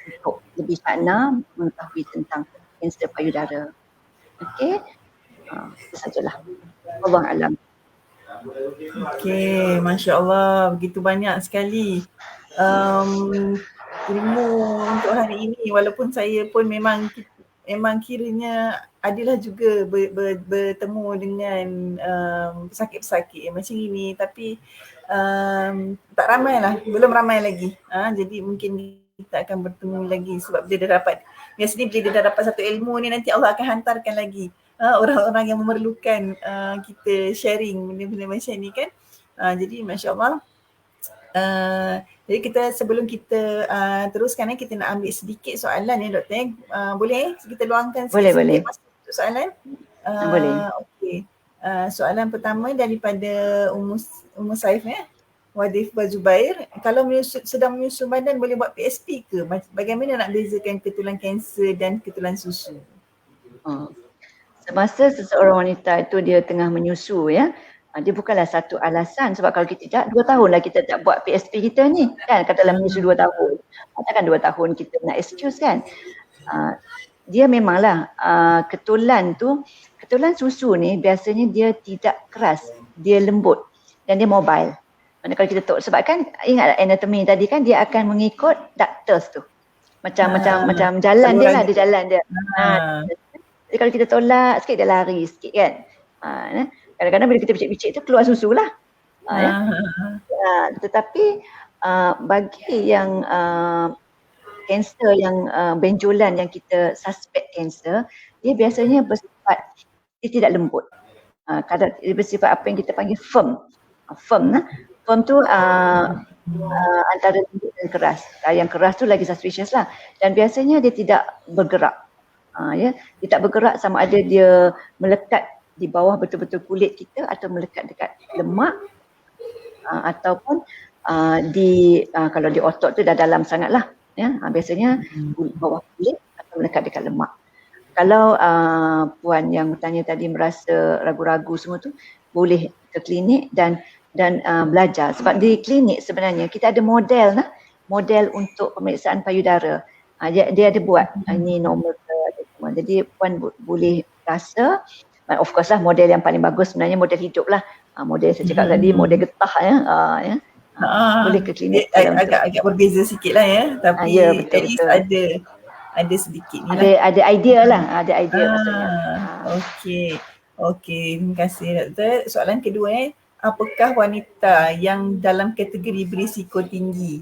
untuk lebih sakna mengetahui tentang kanser payudara. Okey, itu sajalah. Allah alam. Okey, Masya Allah, begitu banyak sekali ilmu untuk hari ini. Walaupun saya pun memang kiranya adalah juga bertemu dengan pesakit-pesakit macam ini, tapi tak ramai lah, belum ramai lagi. Jadi mungkin kita akan bertemu lagi sebab dia dah dapat, biasanya bila dia dah dapat satu ilmu ni, nanti Allah akan hantarkan lagi orang-orang yang memerlukan kita sharing benda-benda macam ni kan. Jadi Masya Allah. Jadi sebelum kita teruskan, kita nak ambil sedikit soalan ya doktor. Boleh kita luangkan sedikit masa untuk soalan? Boleh. Okey. Soalan pertama daripada Ummu Saif ya. Wadif Bazubair, kalau sedang menyusu badan boleh buat PSP ke? Bagaimana nak bezakan ketulan kanser dan ketulan susu? Semasa seseorang wanita itu dia tengah menyusu ya, dia bukanlah satu alasan, sebab kalau kita tidak 2 tahun lah kita tak buat PSP kita ni kan, katalah menyusu 2 tahun, takkan 2 tahun kita nak excuse kan. Dia memanglah ketulan susu ni biasanya dia tidak keras, dia lembut dan dia mobile. Mana kalau kita sebab kan ingat anatomi tadi kan, dia akan mengikut ductus tu. Macam jalan dia lah, dia jalan dia. Jadi kalau kita tolak sikit dia lari sikit kan. Kadang-kadang bila kita bicik-bicik tu keluar susu lah. Tetapi bagi yang kanser yang benjolan yang kita suspect kanser, dia biasanya bersifat, dia tidak lembut. Kadang dia bersifat apa yang kita panggil firm. Firm tu antara lembut dan keras. Yang keras tu lagi suspicious lah. Dan biasanya dia tidak bergerak. Dia tak bergerak sama ada dia melekat di bawah betul-betul kulit kita atau melekat dekat lemak ataupun kalau di otot tu dah dalam sangat lah ya. Biasanya bawah kulit atau melekat dekat lemak. Kalau puan yang bertanya tadi merasa ragu-ragu semua tu, boleh ke klinik dan belajar, sebab di klinik sebenarnya kita ada model untuk pemeriksaan payudara. Dia ada buat ini normal ke. Jadi puan boleh rasa, of course lah model yang paling bagus sebenarnya model hidup lah. Model saya cakap tadi model getah ya. Boleh ke klinik. Agak berbeza sikit lah ya, tapi ya, betul. ada sedikit ni lah. Ada idea lah, ada idea maksudnya. Okey, terima kasih doktor. Soalan kedua apakah wanita yang dalam kategori berisiko tinggi?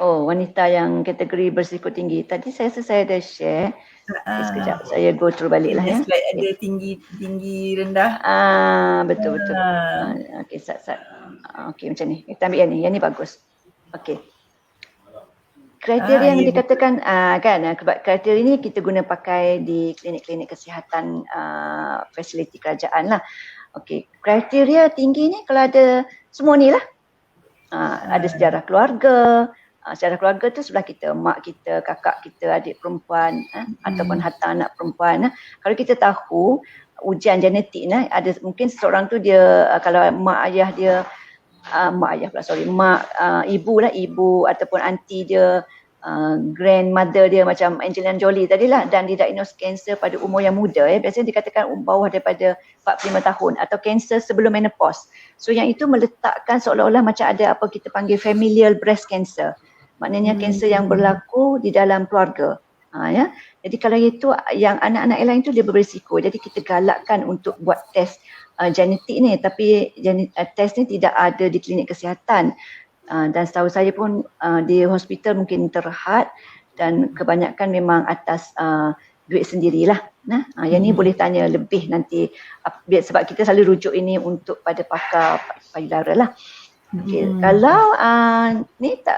Wanita yang kategori berisiko tinggi. Tadi saya dah share. Sekejap saya go through balik lah ya. Slide ada tinggi rendah. Betul. Okey, Okey macam ni. Kita ambil yang ni bagus. Okey. Kriteria yang Ya. dikatakan kan, kriteria ini kita guna pakai di klinik-klinik kesihatan fasiliti kerajaan lah. Okey, kriteria tinggi ni kalau ada semua ni lah. Ada sejarah keluarga. Sejarah keluarga tu sebelah kita, mak kita, kakak kita, adik perempuan ataupun hatta anak perempuan. Kalau kita tahu ujian genetik ada mungkin seseorang tu dia kalau mak ayah dia ibu ataupun aunty dia, grandmother dia macam Angelina Jolie tadilah dan didiagnose kanser pada umur yang muda biasanya dikatakan bawah daripada 45 tahun atau kanser sebelum menopause. So yang itu meletakkan seolah-olah macam ada apa kita panggil familial breast cancer. Maknanya kanser yang berlaku di dalam keluarga. Ya. Jadi kalau itu yang anak-anak yang lain tu dia berisiko. Jadi kita galakkan untuk buat test genetik ni, tapi test ni tidak ada di klinik kesihatan. Dan setahu saya pun di hospital mungkin terhad dan kebanyakan memang atas duit sendirilah. Yang ni boleh tanya lebih nanti sebab kita selalu rujuk ini untuk pada pakar payudara lah. Okay. Kalau ni tak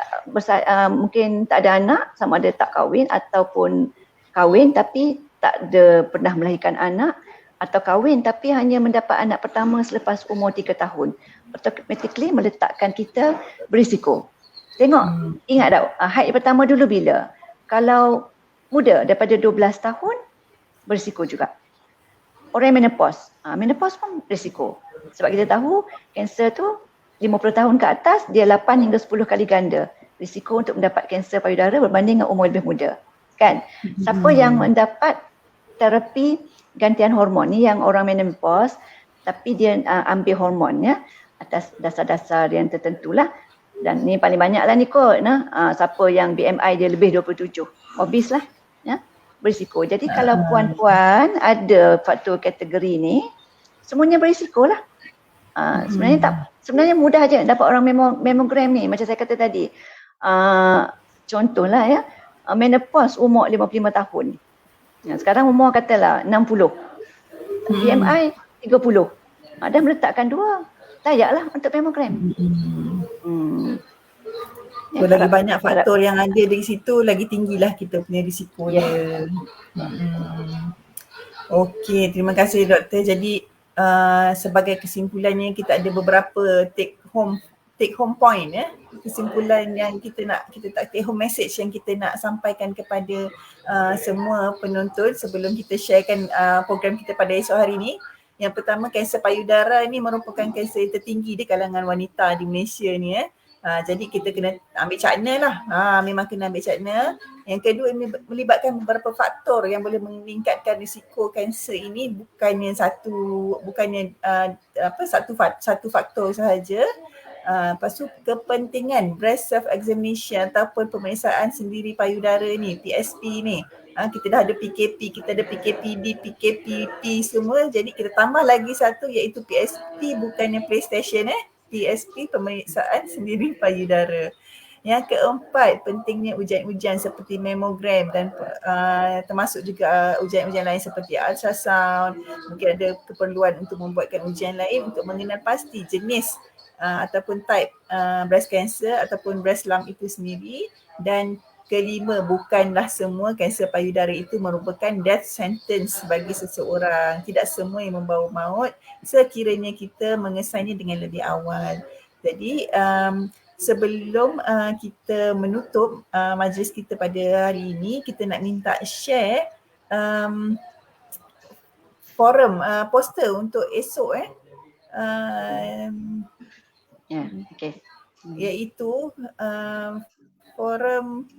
mungkin tak ada anak, sama ada tak kahwin ataupun kahwin tapi tak ada pernah melahirkan anak, atau kahwin tapi hanya mendapat anak pertama selepas umur 3 tahun, automatically meletakkan kita berisiko. Tengok, ingat tak haid pertama dulu bila? Kalau muda daripada 12 tahun berisiko juga. Orang yang menopause, menopause pun berisiko. Sebab kita tahu kanser tu 50 tahun ke atas dia 8 hingga 10 kali ganda risiko untuk mendapat kanser payudara berbanding dengan umur lebih muda. Kan? Siapa yang mendapat terapi gantian hormon ni yang orang menopause tapi dia ambil hormon atas dasar-dasar yang tertentu lah. Dan ni paling banyak lah ni kot. Siapa yang BMI dia lebih 27, obese lah. Berisiko. Jadi kalau puan-puan ada faktor kategori ni, semuanya berisiko lah. Sebenarnya mudah aja dapat orang mammogram ni. Macam saya kata tadi, contohlah menopause umur 55 tahun. Sekarang umur katalah 60. BMI 30. Dah meletakkan 2. Layaklah untuk mammogram. Lagi banyak faktor yang ada di situ, lagi tinggilah kita punya risiko dia. Okey, terima kasih doktor. Jadi sebagai kesimpulannya kita ada beberapa take home point kesimpulan yang kita take home message yang kita nak sampaikan kepada semua penonton sebelum kita sharekan program kita pada esok hari ini. Yang pertama, kanser payudara ni merupakan kanser tertinggi di kalangan wanita di Malaysia ni. Jadi kita kena ambil cakna lah. Memang kena ambil cakna. Yang kedua, ini melibatkan beberapa faktor yang boleh meningkatkan risiko kanser ini, bukannya satu faktor sahaja. Lepas tu kepentingan breast self examination ataupun pemeriksaan sendiri payudara ni, PSP ni. Kita dah ada PKP, kita ada PKPD, PKPP semua. Jadi kita tambah lagi satu iaitu PSP, bukannya PlayStation PSP, pemeriksaan sendiri payudara. Yang keempat, pentingnya ujian-ujian seperti mammogram dan termasuk juga ujian-ujian lain seperti ultrasound. Mungkin ada keperluan untuk membuatkan ujian lain untuk mengenal pasti jenis ataupun type breast cancer ataupun breast lump itu sendiri. Dan kelima, bukanlah semua kanser payudara itu merupakan death sentence bagi seseorang. Tidak semua yang membawa maut sekiranya kita mengesannya dengan lebih awal. Jadi sebelum kita menutup majlis kita pada hari ini, kita nak minta share forum poster untuk esok okay. Iaitu forum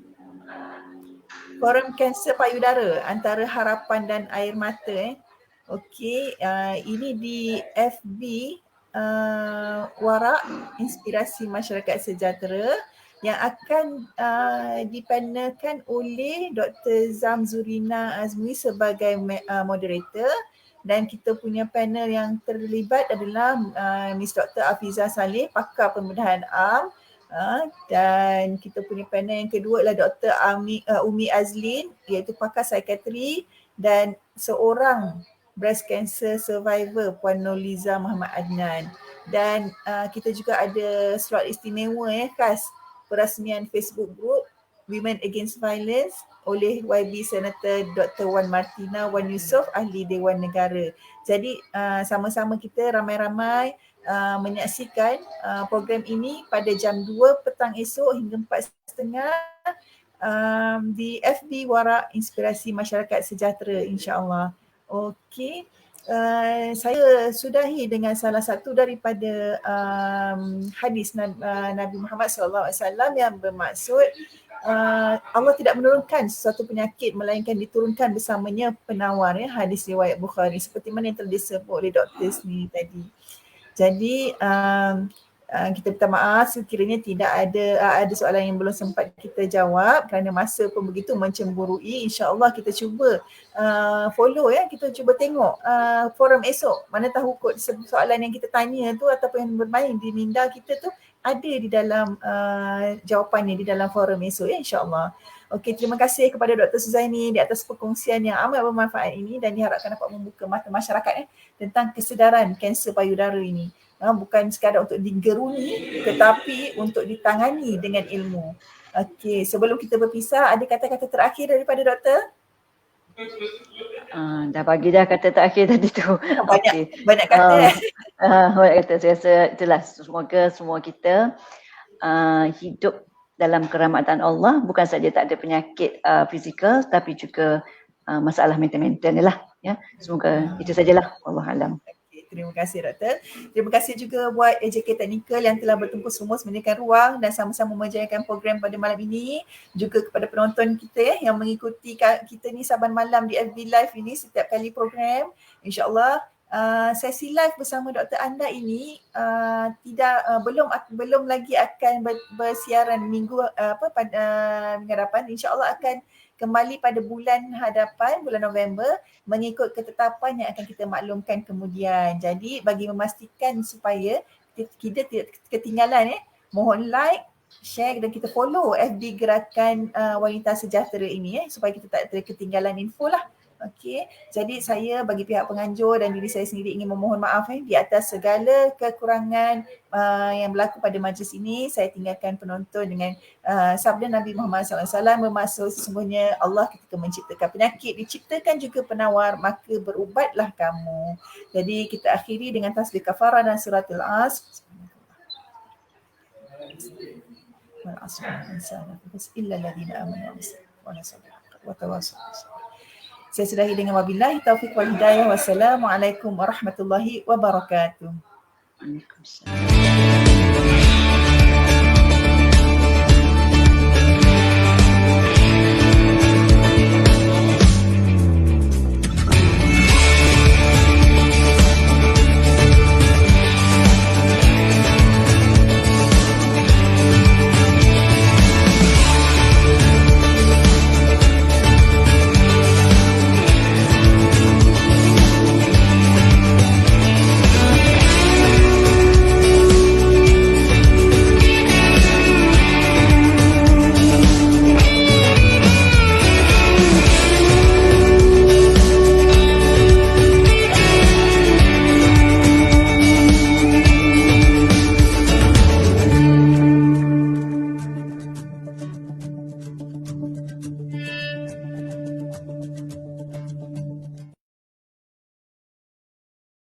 kanser payudara antara harapan dan air mata. Okey, ini di FB Warak Inspirasi Masyarakat Sejahtera yang akan dipanelkan oleh Dr. Zamzurina Azmi sebagai moderator, dan kita punya panel yang terlibat adalah Miss Dr. Afiza Saleh, pakar pembedahan am, dan kita punya panel yang kedua adalah Dr. Umi Azlin, iaitu pakar psikiatri, dan seorang breast cancer survivor, Puan Nurliza Muhammad Adnan. Dan kita juga ada slot istimewa khas perasmian Facebook group Women Against Violence oleh YB Senator Dr. Wan Martina Wan Yusof, Ahli Dewan Negara. Jadi sama-sama kita ramai-ramai menyaksikan program ini pada jam 2 petang esok hingga 4.30 di FB Warak Inspirasi Masyarakat Sejahtera, insya-Allah. Okey. Saya sudahi dengan salah satu daripada hadis Nabi Muhammad SAW yang bermaksud Allah tidak menurunkan sesuatu penyakit melainkan diturunkan bersamanya penawar, ya, hadis riwayat Bukhari, seperti mana yang telah disebut oleh Dr. Sni tadi. Jadi kita minta maaf sekiranya tidak ada soalan yang belum sempat kita jawab kerana masa pun begitu mencemburui. InsyaAllah kita cuba follow, ya, kita cuba tengok forum esok. Mana tahu kot soalan yang kita tanya tu ataupun yang bermain di minda kita tu ada di dalam jawapannya di dalam forum esok, ya, insyaAllah. Okey, terima kasih kepada Dr. Suzaini di atas perkongsian yang amat bermanfaat ini dan diharapkan dapat membuka mata masyarakat tentang kesedaran kanser payudara ini. Bukan sekadar untuk digeruni tetapi untuk ditangani dengan ilmu. Okey, sebelum kita berpisah, ada kata-kata terakhir daripada doktor? Dah bagi dah kata terakhir tadi tu. Banyak kata. Banyak kata. Saya rasa jelas. Semoga semua kita hidup dalam kerahmatan Allah, bukan saja tak ada penyakit fizikal tapi juga masalah mental ni lah, ya. Semoga itu sajalah. Wallahualam. Terima kasih doktor. Terima kasih juga buat AJK Technical yang telah bertungkus lumus menyediakan ruang dan sama-sama menjayakan program pada malam ini. Juga kepada penonton kita yang mengikuti kita ni saban malam di FB Live ini setiap kali program. InsyaAllah sesi live bersama Dr. Anda ini belum lagi akan bersiaran minggu pada minggu hadapan. InsyaAllah akan kembali pada bulan hadapan, bulan November, mengikut ketetapan yang akan kita maklumkan kemudian. Jadi bagi memastikan supaya kita tidak ketinggalan, mohon like, share dan kita follow FB Gerakan Wanita Sejahtera ini, supaya kita tak ketinggalan info lah. Okey, jadi saya bagi pihak penganjur dan diri saya sendiri ingin memohon maaf di atas segala kekurangan yang berlaku pada majlis ini. Saya tinggalkan penonton dengan sabda Nabi Muhammad SAW bermaksud sesungguhnya Allah ketika menciptakan penyakit diciptakan juga penawar, maka berubatlah kamu. Jadi kita akhiri dengan tasbih kafarah dan suratul As. Saya sudahi dengan wabillahi taufiq wal hidayah. Wassalamualaikum warahmatullahi wabarakatuh. Waalaikumsalam.